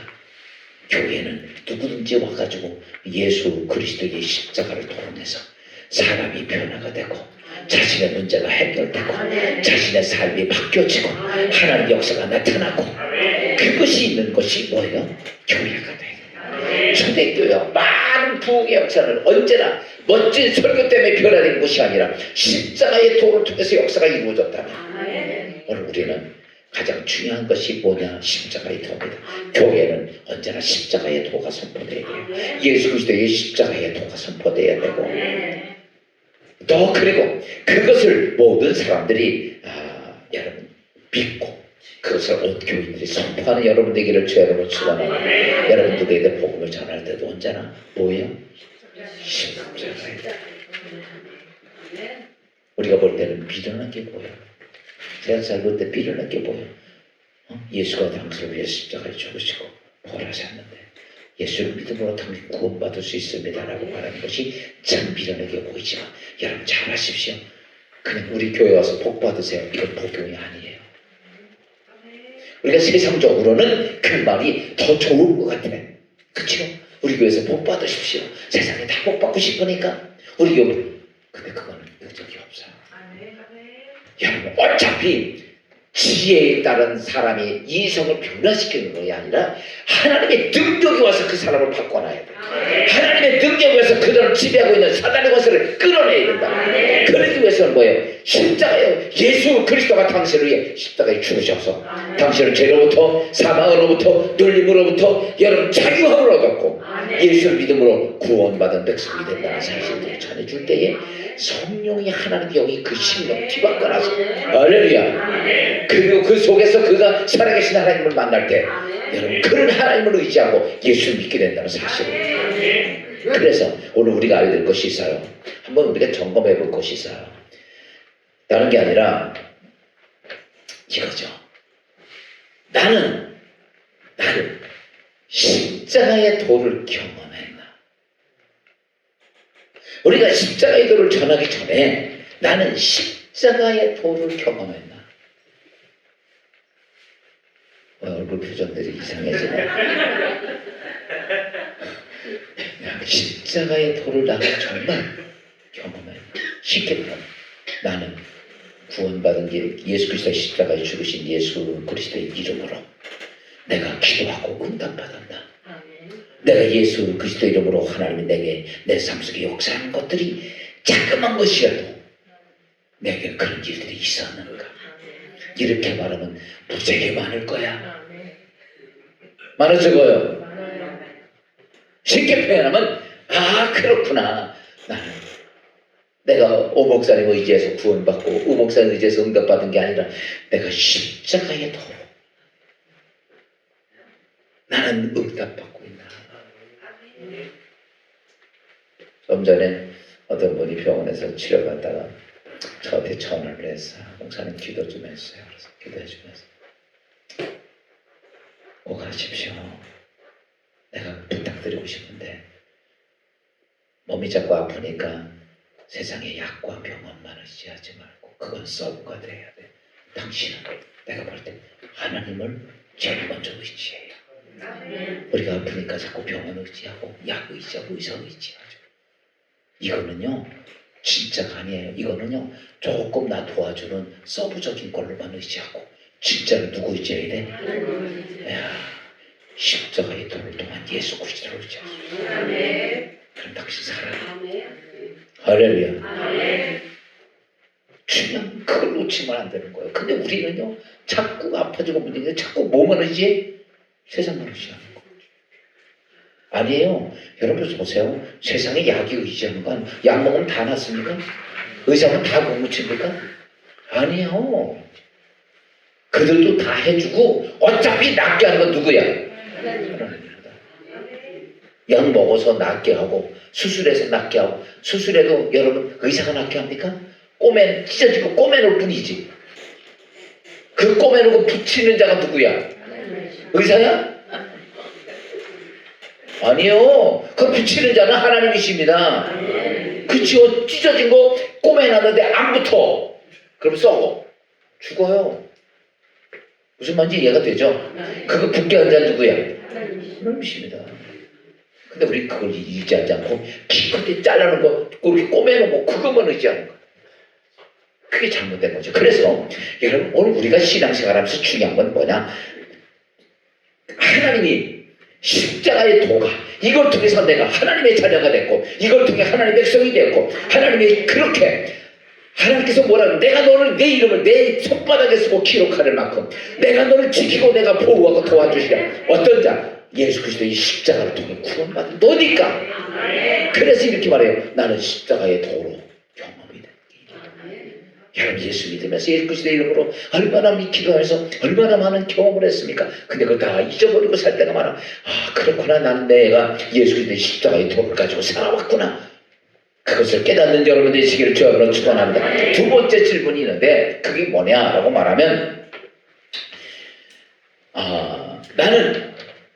교회는 누구든지 와가지고 예수 그리스도의 십자가를 통해서 사람이 변화가 되고 자신의 문제가 해결되고 자신의 삶이 바뀌어지고 하나님의 역사가 나타나고 그것이 있는 것이 뭐예요? 교회가 돼요. 초대교회와 많은 부흥의 역사는 언제나 멋진 설교 때문에 변화된 것이 아니라 십자가의 도를 통해서 역사가 이루어졌다면 오늘 우리는 가장 중요한 것이 뭐냐? 십자가의 도입니다. 교회는 언제나 십자가의 도가 선포되어야 돼요. 예수 그리스도의 십자가의 도가 선포되어야 되고 또 그리고 그것을 모든 사람들이 여러분 믿고 그것을 온 교인들이 선포하는 여러분 되기를 주야로 축원합니다. 여러분 누구에게 복음을 전할 때도 언제나 뭐예요? 십자가에 우리가 볼 때는 미련한 게 뭐예요? 세상 살 볼 때 미련한 게 뭐예요? 예수가 당신을 위해 십자가에 죽으시고 부활하셨는데 예수를 믿음으로 당신 구원받을 수 있습니다 라고 말하는 것이 참 미련하게 보이지만 여러분 잘 아십시오. 그냥 우리 교회 와서 복 받으세요. 이건 복음이 아니에요. 우리가 세상적으로는 그 말이 더 좋은 것 같아. 그렇죠? 우리 교회에서 복 받으십시오. 세상에 다 복 받고 싶으니까 우리 교회 근데 그거는 의적이 없어요. 여러분 어차피 지혜에 따른 사람이 이성을 변화시키는 것이 아니라 하나님의 능력이 와서 그 사람을 바꿔놔야 돼. 하나님의 능력이 와서 그들을 지배하고 있는 사단의 권세를 끌어내야 된다. 그러기 위해서는 뭐예요? 십자가예요. 예수 그리스도가 당신을 위해 십자가에 죽으셔서 당신을 죄로부터 사망으로부터 눌림으로부터 여러분 자유함을 얻었고 예수를 믿음으로 구원받은 백성이 된다는 사실을 전해줄 때에 성령이 하나님의 영이 그 심령 뒤바꿔 나서 할렐루야. 그리고 그 속에서 그가 살아계신 하나님을 만날 때 여러분 그런 하나님을 의지하고 예수를 믿게 된다는 사실을 그래서 오늘 우리가 알아야 될 것이 있어요. 한번 우리가 점검해 볼 것이 있어요. 다른 게 아니라 이거죠. 나는 십자가의 도를 경험했나? 우리가 십자가의 도를 전하기 전에 나는 십자가의 도를 경험했나? 얼굴 표정들이 이상해지네. 십자가의 도를 나는 정말 경험했나? 쉽게 말하면 나는 구원받은 예수 그리스도의 십자가에 죽으신 예수 그리스도의 이름으로 내가 기도하고 응답받았다. 내가 예수 그리스도 이름으로 하나님이 내게 내 삶 속에 역사하는 것들이 자그만 것이라도 내게 그런 일들이 있었는가? 이렇게 말하면 무지하게 많을 거야. 많을 적어요. 쉽게 표현하면 그렇구나. 나는 내가 오 목사님 의지해서 구원받고 오 목사님 의지해서 응답받은 게 아니라 내가 십자가의 도로 나는 응답받고 있나. 좀 전에 어떤 분이 병원에서 치료받다가 저한테 전화를 했어요. 목사님 기도 좀 했어요. 그래서 기도해 주면서 꼭 하십시오. 내가 부탁드리고 싶은데 몸이 자꾸 아프니까 세상에 약과 병원만 의지하지 말고 그건 서브가 돼야 돼. 당신은 내가 볼 때 하나님을 제일 먼저 의지해요. 우리가 아프니까 자꾸 병원 의지하고 약 의지하고 의사 의지하죠. 이거는요 진짜가 아니에요. 이거는요 조금 나 도와주는 서브적인 걸로만 의지하고 진짜로 누구 의지해야 돼? 십자가의 도를 통한 예수 그리스도를 의지하죠. 그럼 당신 살아요. 할렐루야. 중요한 그걸 놓치면 안 되는 거예요. 근데 우리는요 자꾸 아파지고 문제인데 자꾸 뭐만 의지해? 세상만 의지하는 거. 아니에요. 여러분 보세요. 세상에 약이 의지하는 건 약 먹으면 다 낫습니까? 의사는 다 공무칩니까? 아니에요. 그들도 다 해주고 어차피 낫게 하는 건 누구야? 하나님입니다. 약 먹어서 낫게 하고 수술해서 낫게 하고 수술해도 여러분 의사가 낫게 합니까? 꼬맨 찢어지고 꼬매놓을 뿐이지. 그 꼬매놓고 붙이는 자가 누구야? 의사야? 아니요. 그 붙이는 자는 하나님이십니다. 그치요. 찢어진 거 꼬매놨는데 안 붙어. 그럼 썩어. 죽어요. 무슨 말인지 이해가 되죠? 그거 붙게 한 자는 누구야? 하나님이십니다. 근데 우리 그걸 의지하지 않고 기껏 잘라놓은 거 그렇게 꼬매놓고 그것만 의지하는 거야. 그게 잘못된 거죠. 그래서 여러분 오늘 우리가 신앙생활하면서 중요한 건 뭐냐? 하나님이 십자가의 도가 이걸 통해서 내가 하나님의 자녀가 됐고 이걸 통해 하나님의 백성이 됐고 하나님이 그렇게 하나님께서 뭐라고 내가 너를 내 이름을 내 손바닥에 쓰고 기록할 만큼 내가 너를 지키고 내가 보호하고 도와주시랴. 어떤 자? 예수 그리스도의 십자가를 통해 구원받은 너니까. 그래서 이렇게 말해요. 나는 십자가의 도로 경험이 됐다. 여러분 예수 믿으면서 예수 그리스도의 이름으로 얼마나 기도하면서 얼마나 많은 경험을 했습니까? 근데 그걸 다 잊어버리고 살 때가 많아. 그렇구나. 나는 내가 예수 그리스도의 십자가의 도를 가지고 살아왔구나. 그것을 깨닫는 여러분 되시기를 주여로 축원합니다. 두 번째 질문이 있는데 그게 뭐냐라고 말하면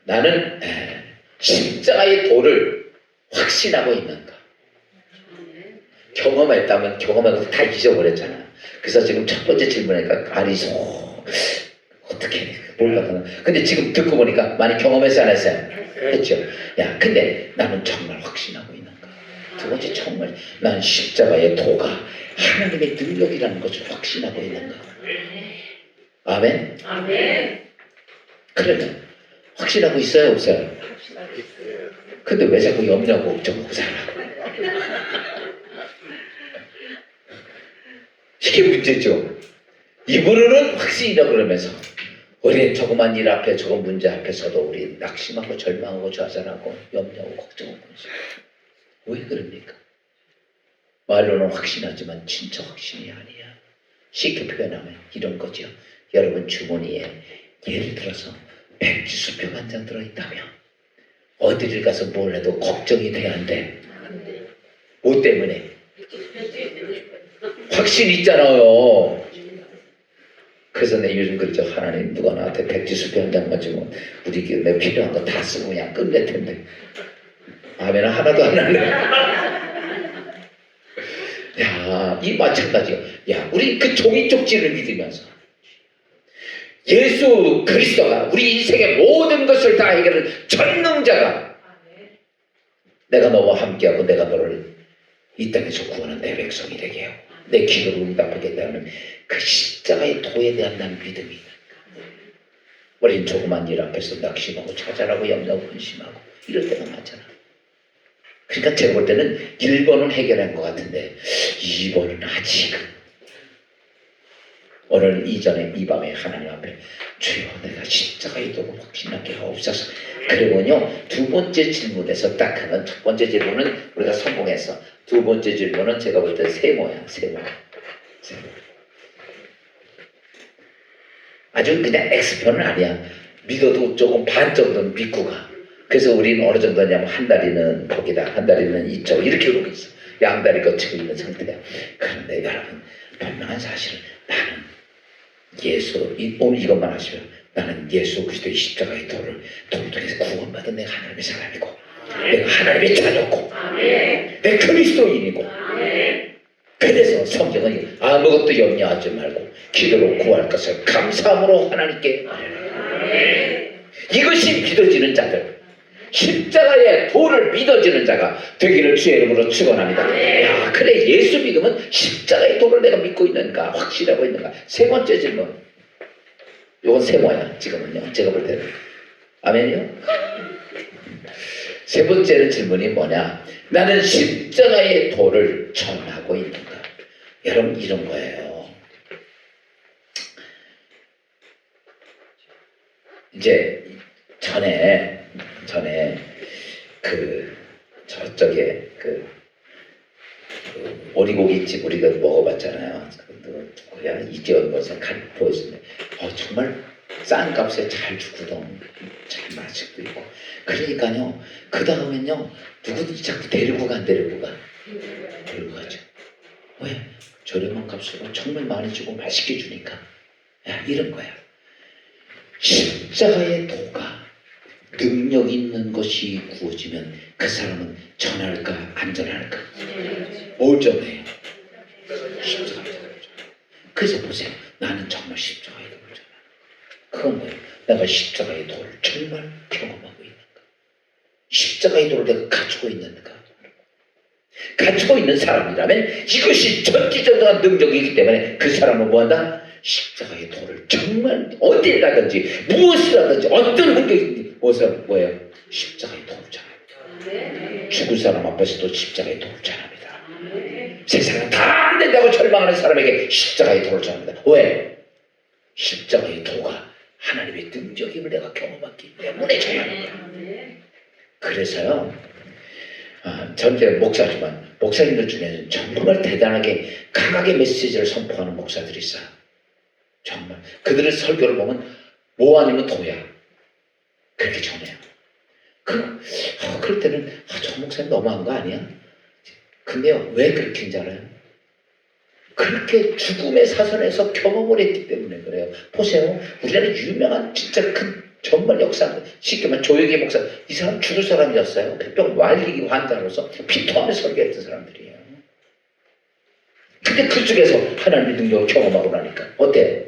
나는 십자가의 도를 확신하고 있는가? 경험했다면 경험하고 다 잊어버렸잖아. 그래서 지금 첫 번째 질문이니까 아니죠. 어떻게 몰랐구나. 근데 지금 듣고 보니까 많이 경험했어요, 안 했어요? 했죠. 야, 근데 나는 정말 확신하고 있는가? 두 번째 정말 나는 십자가의 도가 하나님의 능력이라는 것을 확신하고 있는가? 아멘? 그러면 확신하고 있어요, 없어요? 근데 왜 자꾸 염려하고 걱정하고 살아? 이게 문제죠. 입으로는 확신이라고 그러면서 우리 조그만 일 앞에 조금 문제 앞에서도 우리 낙심하고 절망하고 좌절하고 염려하고 걱정하고 그러죠. 왜 그럽니까? 말로는 확신하지만 진짜 확신이 아니야. 쉽게 표현하면 이런 거죠. 여러분 주머니에 예를 들어서 백지수표 한 장 들어있다면 어디를 가서 뭘 해도 걱정이 돼야 안 돼. 뭐 때문에? 확신 있잖아요. 그래서 내 요즘 그러죠. 하나님 누가 나한테 백지수표 한 장만 주면 우리 내 필요한 거 다 쓰고 그냥 끝낼 텐데. 아멘 하나도 안 할래. 야, 이 마찬가지야. 야, 우리 그 종이 쪽지를 믿으면서 예수 그리스도가 우리 인생의 모든 것을 다 해결하는 전능자가 내가 너와 함께하고 내가 너를 이 땅에서 구하는 내 백성이 되게 하고 내 기도를 응답하겠다는 그 십자가의 도에 대한 난 믿음이 있는 거야. 우린 조그만 일 앞에서 낙심하고 좌절하고 염려하고 근심하고 이럴 때가 많잖아. 그러니까 제가 볼 때는 1번은 해결한 것 같은데 2번은 아직은 오늘 이전에 이 밤에 하나님 앞에 주여 내가 십자가의 도를 확신하게 하옵소서. 그리고요 두 번째 질문에서 딱 하면 첫 번째 질문은 우리가 성공해서 두 번째 질문은 제가 볼 때 세모야. 세모. 아주 그냥 X편은 아니야. 믿어도 조금 반 정도는 믿고 가. 그래서 우리는 어느 정도냐면 한 다리는 거기다 한 다리는 이쪽 이렇게 오고 있어. 양다리 거치고 있는 상태야. 그런데 여러분 분명한 사실은 나는 오늘 이것만 하시면 나는 예수 그리스도의 십자가의 도를 통해서 구원받은 내가 하나님의 사람이고 내가 하나님의 자녀고 내가 그리스도인이고 그래서 성경은 아무것도 염려하지 말고 기도로 구할 것을 감사함으로 하나님께 아뢰라. 이것이 믿어지는 자들 십자가의 도를 믿어지는 자가 되기를 주의 이름으로 축원합니다. 야, 그래 예수 믿으면 십자가의 도를 내가 믿고 있는가 확실하고 있는가. 세 번째 질문. 이건 세모야 지금은요. 제가 볼 때는 아멘이요. 세 번째는 질문이 뭐냐. 나는 십자가의 도를 전하고 있는가. 여러분 이런 거예요. 이제 전에 저쪽에 오리고기집 우리가 먹어봤잖아요. 누구야 이재원 거사 보였는데 정말 싼 값에 잘 주거든. 잘 맛있고 있고. 그러니까요 그 다음엔요 누구든지 자꾸 데리고 가죠. 왜? 저렴한 값으로 정말 많이 주고 맛있게 주니까. 야, 이런 거야. 십자가의 도가 능력 있는 것이 구워지면 그 사람은 전할까 안 전할까? 뭘 전해요? 십자가의 도를 전해. 그래서 보세요. 나는 정말 십자가의 도를 전해. 그건 뭐예요? 내가 십자가의 도를 정말 경험하고 있는가? 십자가의 도를 내가 가지고 있는가? 가지고 있는 사람이라면 이것이 전지전능한 능력이기 때문에 그 사람은 뭐한다? 십자가의 도를 정말 어딜 가든지 무엇을 하든지 어떤 환경이든지 뭐예요? 십자가의 도를 전합니다. 죽은 사람 앞에서도 십자가의 도를 전합니다. 세상은 다 안 된다고 절망하는 사람에게 십자가의 도를 전합니다. 왜? 십자가의 도가 하나님의 능력임을 내가 경험했기 때문에 전하는 거야. 그래서요 전제 목사지만 목사님들 중에는 정말 대단하게 강하게 메시지를 선포하는 목사들이 있어요. 정말 그들의 설교를 보면 뭐 아니면 도야 그렇게 전해요. 그럴 때는 저 목사님 너무한 거 아니야? 근데요 왜 그렇게인지 알아요? 그렇게 죽음의 사선에서 경험을 했기 때문에 그래요. 보세요. 우리나라 유명한 진짜 큰 정말 역사 쉽게 말하면 조혁의 목사 이 사람 죽을 사람이었어요. 폐병 말리기 환자로서 피토하며 설교했던 사람들이에요. 근데 그쪽에서 하나님의 능력을 경험하고 나니까 어때?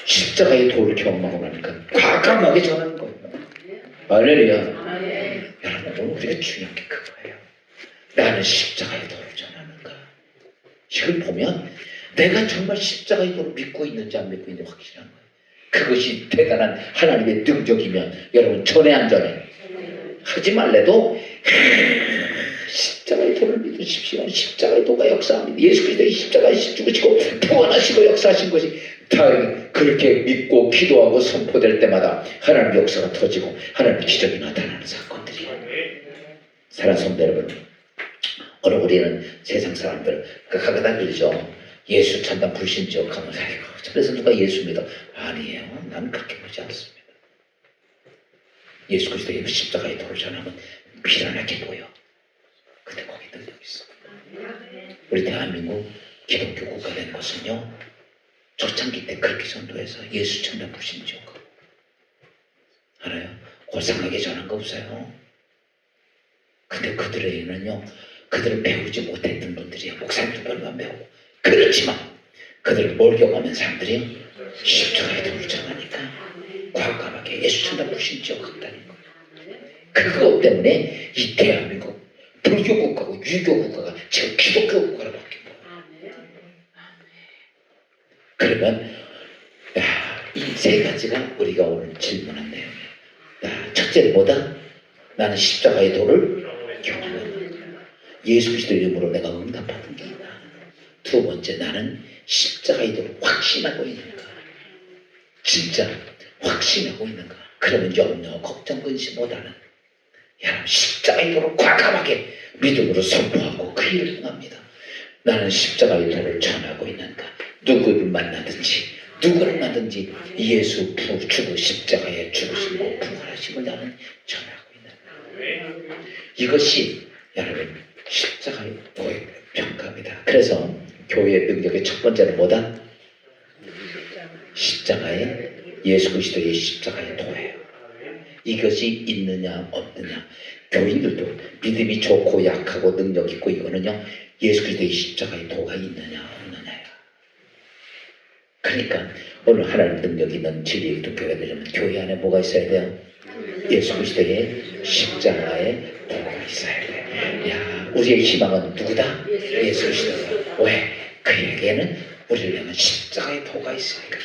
십자가의 도를 경험하고 나니까 과감하게 전하는 거예요. 할렐루야. 여러분 오늘 우리가 중요한 게 그거예요. 나는 십자가의 도를 전하는가. 이걸 보면 내가 정말 십자가의 도를 믿고 있는지 안 믿고 있는지 확실한 거예요. 그것이 대단한 하나님의 능력이면 여러분 전해 안 전해? 하지 말래도 십자가의 도를 믿으십시오. 십자가의 도가 역사합니다. 예수 그리스도의 십자가에 죽으시고 부활하시고 역사하신 것이 다 그렇게 믿고 기도하고 선포될 때마다 하나님의 역사가 터지고 하나님의 기적이 나타나는 사건들이에요. 사랑하는 성도 여러분, 오늘 우리는 세상 사람들 가까다 그러죠. 예수 찬다 불신지옥 하면 그래서 누가 예수 믿어? 아니에요. 나는 그렇게 보지 않습니다. 예수 그리스도의 십자가의 도를 전하면 미련하게 보여. 근데 거기 능력이 있어. 우리 대한민국 기독교 국가 된 것은요, 초창기 때 그렇게 전도해서 예수 천당 부심지옥 알아요? 고상하게 전한 거 없어요. 근데 그들에게는요, 그들을 배우지 못했던 분들이야. 목사님도 별로 안 배우고. 그렇지만 그들을 몰경하면 사람들이요, 십자가의 도를 전하니까 과감하게 예수 천당 부심지옥 한다는 거예요. 그것 때문에 이 대한민국 불교 국가고 유교 국가가 지금 기독교 국가로 바뀐 거예요. 그러면 이 세 가지가 우리가 오늘 질문한 내용이에요. 첫째는 뭐다? 나는 십자가의 도를 경험한다. 예수 그리스도 이름으로 내가 응답하는 게 있다. 두 번째, 나는 십자가의 도를 확신하고 있는가? 진짜 확신하고 있는가? 그러면 염려, 걱정, 근심보다는 여러분 십자가의 도를 과감하게 믿음으로 선포하고 그 일을 행합니다. 나는 십자가의 도를 전하고 있는가? 누구를 만나든지 누구를 만나든지 예수 죽은 십자가에 죽으시고 부활하심을 나는 전하고 있는가? 이것이 여러분 십자가의 도의 평가입니다. 그래서 교회의 능력의 첫 번째는 뭐다? 십자가의 예수 그리스도의 십자가의 도예요. 이것이 있느냐 없느냐. 교인들도 믿음이 좋고 약하고 능력 있고 이거는요, 예수 그리스도의 십자가의 도가 있느냐 없느냐예요. 그러니까 오늘 하나님 능력 있는 진리의 기독교가 되려면 교회 안에 뭐가 있어야 돼요? 예수 그리스도의 십자가의 도가 있어야 돼요. 야, 우리의 희망은 누구다? 예수 그리스도다. 왜? 그에게는 우리를 향한 십자가의 도가 있으니까.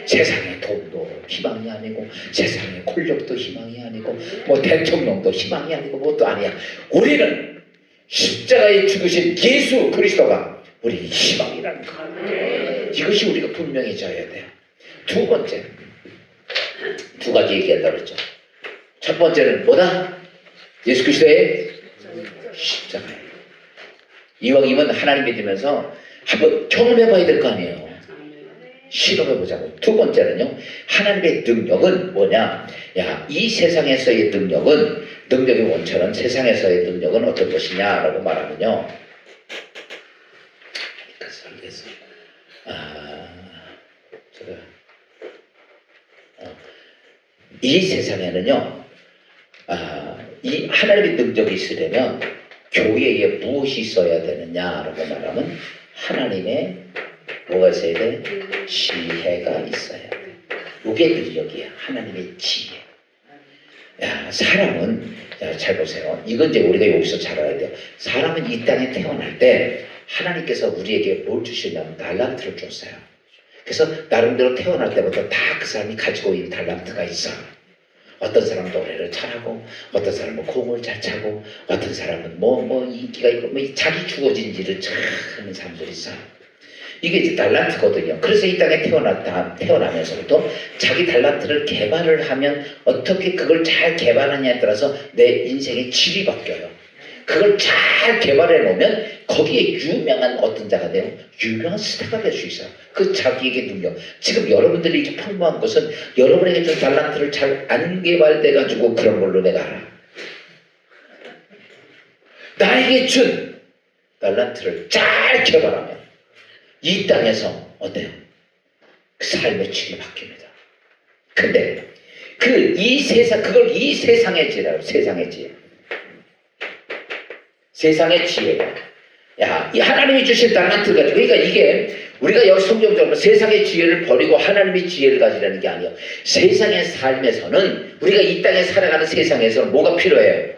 세상의 돈도 희망이 아니고 세상의 권력도 희망이 아니고 뭐 대통령도 희망이 아니고 뭣도 아니야. 우리는 십자가에 죽으신 예수 그리스도가 우리의 희망이라는 거. 이것이 우리가 분명해져야 돼요. 두 번째, 두 가지 얘기한다고 그랬죠. 첫 번째는 뭐다? 예수 그리스도의 십자가예요. 이왕이면 하나님 믿으면서 한번 경험해봐야 될 거 아니에요. 실험해보자고. 두 번째는요, 하나님의 능력은 뭐냐? 야, 이 세상에서의 능력은, 능력의 원천은 세상에서의 능력은 어떤 것이냐라고 말하면요, 이 세상에는요, 이 하나님의 능력이 있으려면 교회에 무엇이 있어야 되느냐라고 말하면 하나님의 뭐가 있어야 돼? 지혜가 있어야 돼. 이게 능력이야. 하나님의 지혜. 야, 사람은, 야, 잘 보세요. 이건 이제 우리가 여기서 잘 알아야 돼요. 사람은 이 땅에 태어날 때 하나님께서 우리에게 뭘 주시냐면 달란트를 줬어요. 그래서 나름대로 태어날 때부터 다 그 사람이 가지고 있는 달란트가 있어. 어떤 사람은 노래를 잘하고, 어떤 사람은 공을 잘 차고, 어떤 사람은 뭐 인기가 있고, 뭐 자기 주어진 일을 잘 하는 사람들이 있어요. 이게 이제 달란트거든요. 그래서 이 땅에 태어나면서부터 자기 달란트를 개발을 하면 어떻게 그걸 잘 개발하냐에 따라서 내 인생의 질이 바뀌어요. 그걸 잘 개발해 놓으면 거기에 유명한 어떤 자가 돼요. 유명한 스타가 될 수 있어요. 그 자기에게 능력. 지금 여러분들이 이렇게 풍부한 것은 여러분에게 준 달란트를 잘 안 개발돼 가지고 그런 걸로 내가 알아. 나에게 준 달란트를 잘 개발하면 이 땅에서 어때요? 그 삶의 질이 바뀝니다. 근데 이 세상의 지혜라고. 세상의 지혜. 세상의 지혜야. 야, 이 하나님이 주신 달란트 가지고, 그러니까 이게 우리가 여기 성경적으로 세상의 지혜를 버리고 하나님의 지혜를 가지라는 게 아니에요. 세상의 삶에서는, 우리가 이 땅에 살아가는 세상에서는 뭐가 필요해요?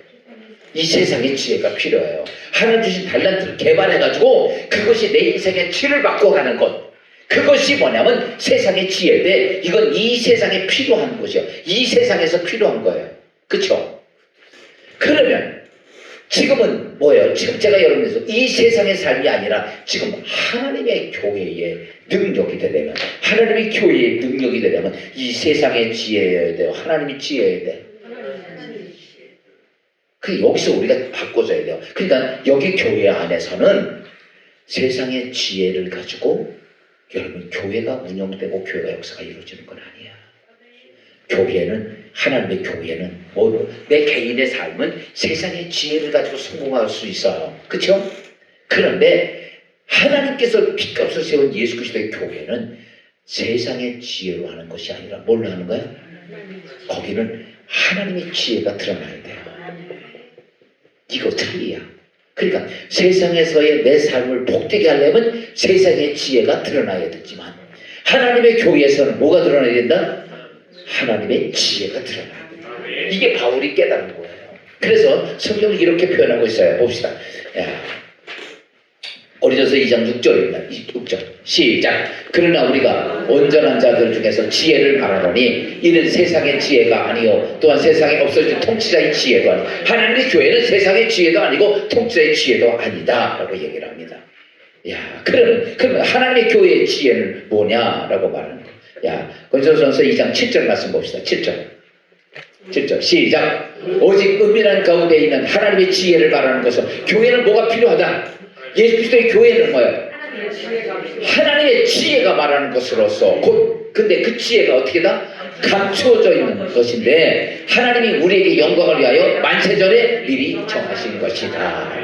이 세상의 지혜가 필요해요. 하나님 주신 달란트를 개발해가지고 그것이 내 인생의 질을 바꿔가는 것. 그것이 뭐냐면 세상의 지혜인데, 이건 이 세상에 필요한 것이요. 이 세상에서 필요한 거예요. 그쵸? 그러면 지금은 뭐예요? 지금 제가 여러분에서 이 세상의 삶이 아니라 지금 하나님의 교회의 능력이 되려면, 하나님의 교회의 능력이 되려면 이 세상의 지혜여야 돼요. 하나님의 지혜여야 돼요. 그 여기서 우리가 바꿔줘야 돼요. 그러니까 여기 교회 안에서는 세상의 지혜를 가지고 여러분 교회가 운영되고 교회가 역사가 이루어지는 건 아니야. 교회는 하나님의 교회는 내 개인의 삶은 세상의 지혜를 가지고 성공할 수 있어요. 그렇죠? 그런데 하나님께서 핏값을 세운 예수 그리스도의 교회는 세상의 지혜로 하는 것이 아니라 뭘로 하는 거야? 거기는 하나님의 지혜가 드러나야 돼요. 이거 틀리야. 그러니까 세상에서의 내 삶을 복되게 하려면 세상의 지혜가 드러나야 되지만 하나님의 교회에서는 뭐가 드러나야 된다? 하나님의 지혜가 드러나야 된다. 이게 바울이 깨달은 거예요. 그래서 성경을 이렇게 표현하고 있어요. 봅시다. 고린도서 2장 6절입니다. 6절 시작. 그러나 우리가 온전한 자들 중에서 지혜를 바라노니 이는 세상의 지혜가 아니요 또한 세상에 없어진 통치자의 지혜도 아니고 하나님의 교회는 세상의 지혜도 아니고 통치자의 지혜도 아니다 라고 얘기를 합니다. 야, 그러면 하나님의 교회의 지혜는 뭐냐라고 말하는 거야. 야, 고린도전서 2장 7절 말씀 봅시다. 7절 시작. 오직 은밀한 가운데 있는 하나님의 지혜를 말하는 것은 교회는 뭐가 필요하다? 예수 그리스도의 교회는 뭐예요? 하나님의 지혜가 말하는 것으로서 근데 그 지혜가 어떻게다? 감추어져 있는 것인데 하나님이 우리에게 영광을 위하여 만세전에 미리 정하신 것이다.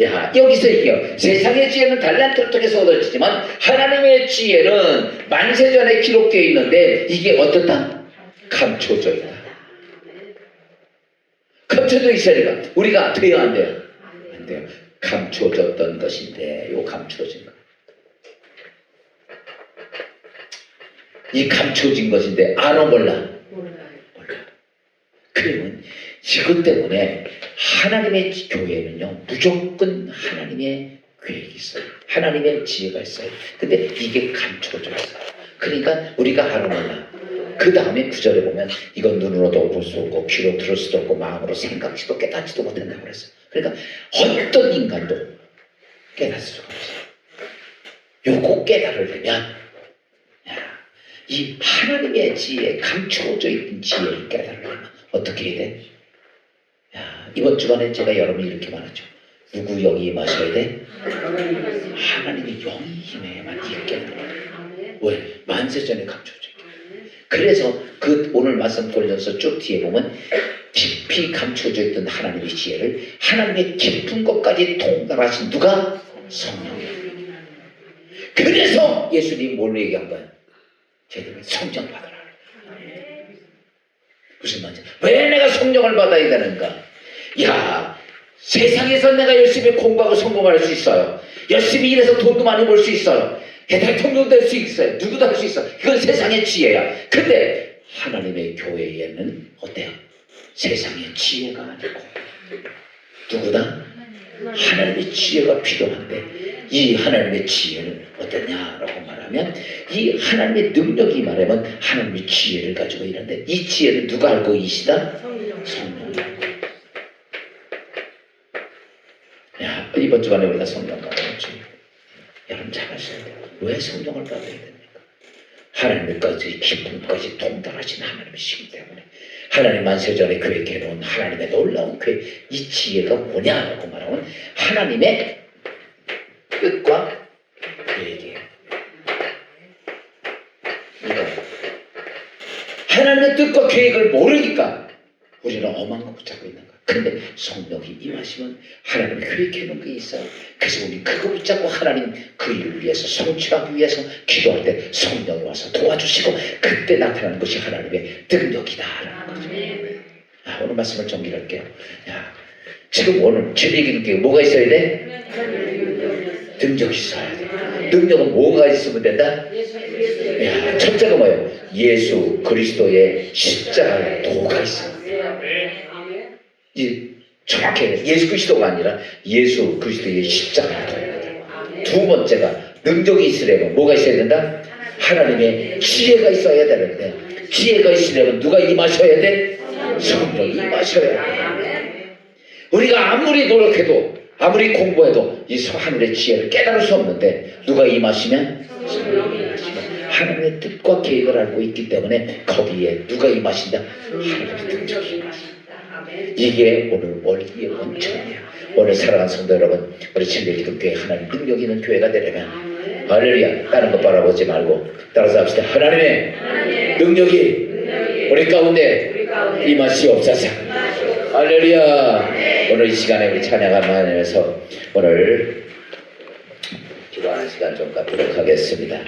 야, 여기서 이게요. 세상의 지혜는 달란트를 통해서 얻어지지만 하나님의 지혜는 만세전에 기록되어 있는데 이게 어떻다? 감춰져 있다. 감춰져 있으니까 우리가 돼요 안 돼요? 안 돼요. 감춰졌던 것인데 요 감춰진 거. 이 감춰진 것인데 알아 몰라? 몰라. 그러면 이것 때문에 하나님의 교회는요 무조건 하나님의 계획이 있어요. 하나님의 지혜가 있어요. 근데 이게 감춰져 있어요. 그러니까 우리가 알아 몰라. 그 다음에 구절에 보면 이건 눈으로도 볼 수 없고 귀로 들을 수도 없고 마음으로 생각지도 깨닫지도 못한다고 그랬어요. 그러니까 어떤 인간도 깨달을 수가 없어요. 요거 깨달으려면 이 하나님의 지혜, 감춰져 있는 지혜를 깨달으려면 어떻게 해야 돼? 야, 이번 주간에 제가 여러분이 이렇게 말하죠. 누구 영이 임하셔야 돼? 하나님의 영이 임해야만 이게 깨달아요. 왜? 만세전에 감춰져 있기 때문에. 그래서 그 오늘 말씀 돌려서 쭉 뒤에 보면 깊이 감춰져 있던 하나님의 지혜를 하나님의 깊은 것까지 통달하신 누가? 성령이에요. 그래서 예수님이 뭘로 얘기한 거예요? 제대로 성령 받으라. 무슨 말이지? 왜 내가 성령을 받아야 되는가? 야, 세상에서 내가 열심히 공부하고 성공할 수 있어요. 열심히 일해서 돈도 많이 벌 수 있어요. 대통령 될 수 있어요. 누구도 할 수 있어. 그건 세상의 지혜야. 근데 하나님의 교회에는 어때요? 세상의 지혜가 아니고 누구다? 하나님의 지혜가 필요한데 이 하나님의 지혜는 어떠냐라고 말하면 이 하나님의 능력이 말하면 하나님의 지혜를 가지고 있는데 이 지혜를 누가 알고 계시다? 성령이. 야, 이번 주간에 우리가 성령 받았지. 여러분 잘 아셔야 돼요. 왜 성령을 받아야 됩니까? 하나님까지 깊음까지 통달하신 하나님이시기 때문에 하나님 만세전에 계획해 놓은 하나님의 놀라운 계획, 이 지혜가 뭐냐라고 말하면 하나님의 뜻과 계획이에요. 그러니까 하나님의 뜻과 계획을 모르니까 우리는 엄한 거 붙잡고 있는 거야. 근데 성령이 임하시면 하나님이 계획해 놓은 게 있어요. 그래서 우리 그거 붙잡고 하나님 그 일을 위해서 성취하기 위해서 기도할 때 성령이 와서 도와주시고 그때 나타나는 것이 하나님의 능력이다라는 거죠. 오늘 말씀을 정리할게요. 야, 지금 오늘 주님에게 뭐가 있어야 돼? 능력이 있어야 돼. 능력은 뭐가 있으면 된다? 야, 첫째가 뭐예요? 예수 그리스도의 십자가의 도가 있어요. 이 정확히 예수 그리스도가 아니라 예수 그리스도의 십자가의 도입니다. 두 번째가 능력이 있으려면 뭐가 있어야 된다? 하나님의 지혜가 있어야 되는데 지혜가 있으려면 누가 임하셔야 돼? 성령이 임하셔야 돼. 우리가 아무리 노력해도 아무리 공부해도 이 하늘의 지혜를 깨달을 수 없는데 누가 임하시면? 성령이 임하시면 하나님의 뜻과 계획을 알고 있기 때문에 거기에 누가 임하신다? 하나님의 능력이 임하신다. 이게 오늘 원리의 원천이에요. 오늘 사랑하는 성도 여러분, 우리 진리기독교회 하나님 능력 있는 교회가 되려면 할렐루야, 다른 거 바라보지 말고 따라서 합시다. 하나님의 능력이 우리 가운데 임하시옵소서. 할렐루야. 오늘 이 시간에 우리 찬양을 하면서 오늘 기도하는 시간 좀 갖도록 하겠습니다.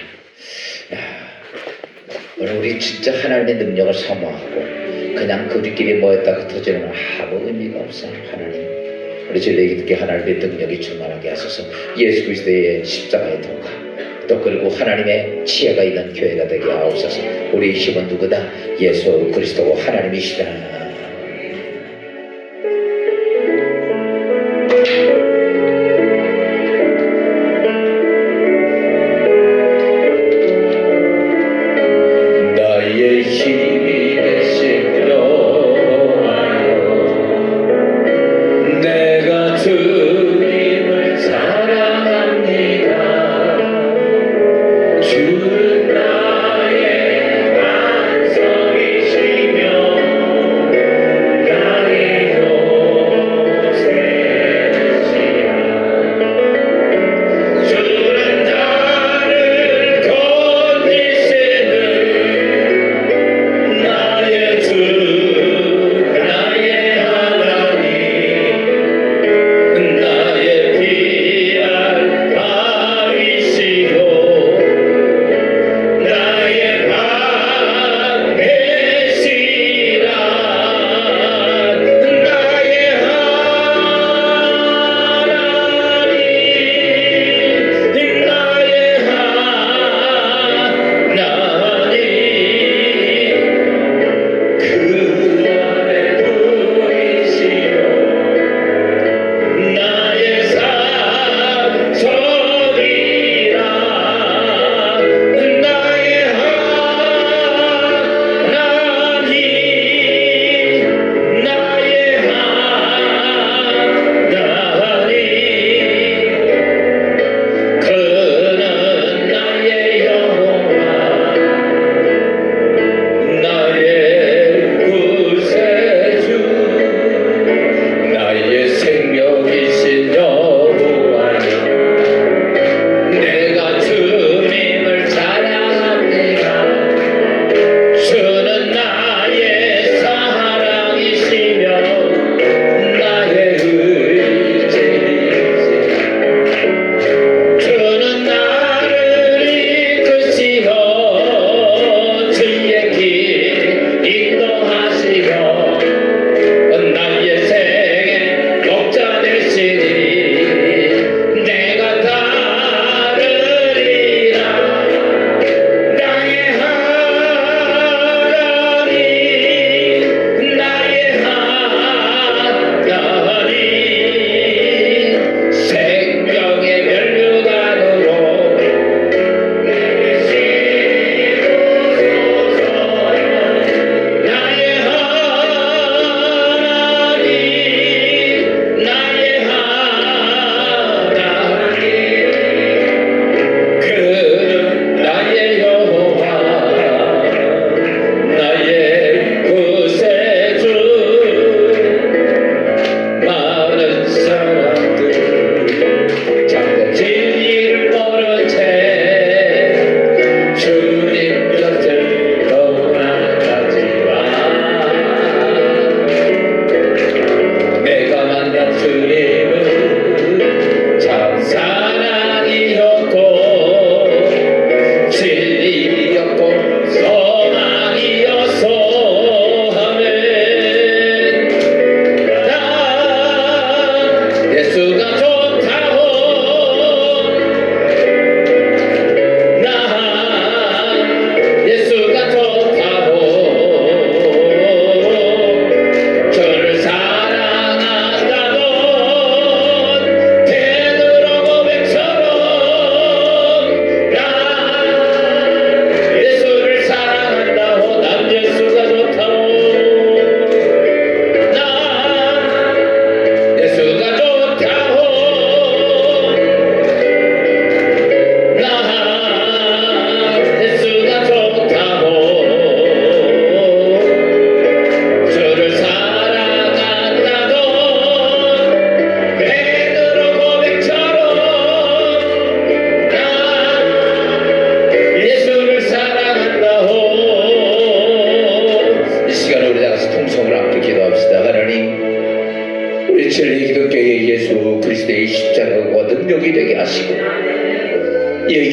오늘 우리 진짜 하나님의 능력을 사모하고 그냥 우리끼리 모였다 흩어지는 아무 의미가 없어요. 하나님, 우리 저희에게 하나님의 능력이 충만하게 하소서. 예수 그리스도의 십자가의 도가 또 그리고 하나님의 지혜가 있는 교회가 되게 하옵소서. 우리의 힘은 누구다? 예수 그리스도고 하나님이시다. 나의 힘이 되시려 하여 내가 주님을 사랑합니다. 주는 나의 반석이시며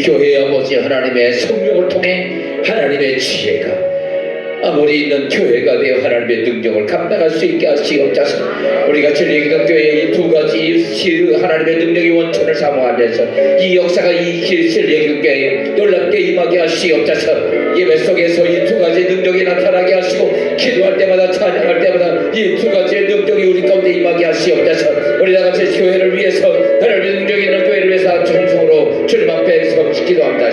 교회 아버지 하나님의 성령을 통해 하나님의 지혜가 아무리 있는 교회가 되어 하나님의 능력을 감당할 수 있게 하시옵소서. 우리가 진리기독교회의 이 두 가지 하나님의 능력의 원천을 사모하면서 이 역사가 이 진리기독교회에 놀랍게 임하게 하시옵소서. 예배 속에서 이 두 가지 능력이 나타나게 하시고 기도할 때마다 찬양할 때마다 이 두 가지의 능력이 우리 가운데 임하게 하시옵소서. 우리 다같이 교회를 위해서 하나님의 능력이 있는 교회를 위해서 정성으로 주님 앞에 서 기도합니다.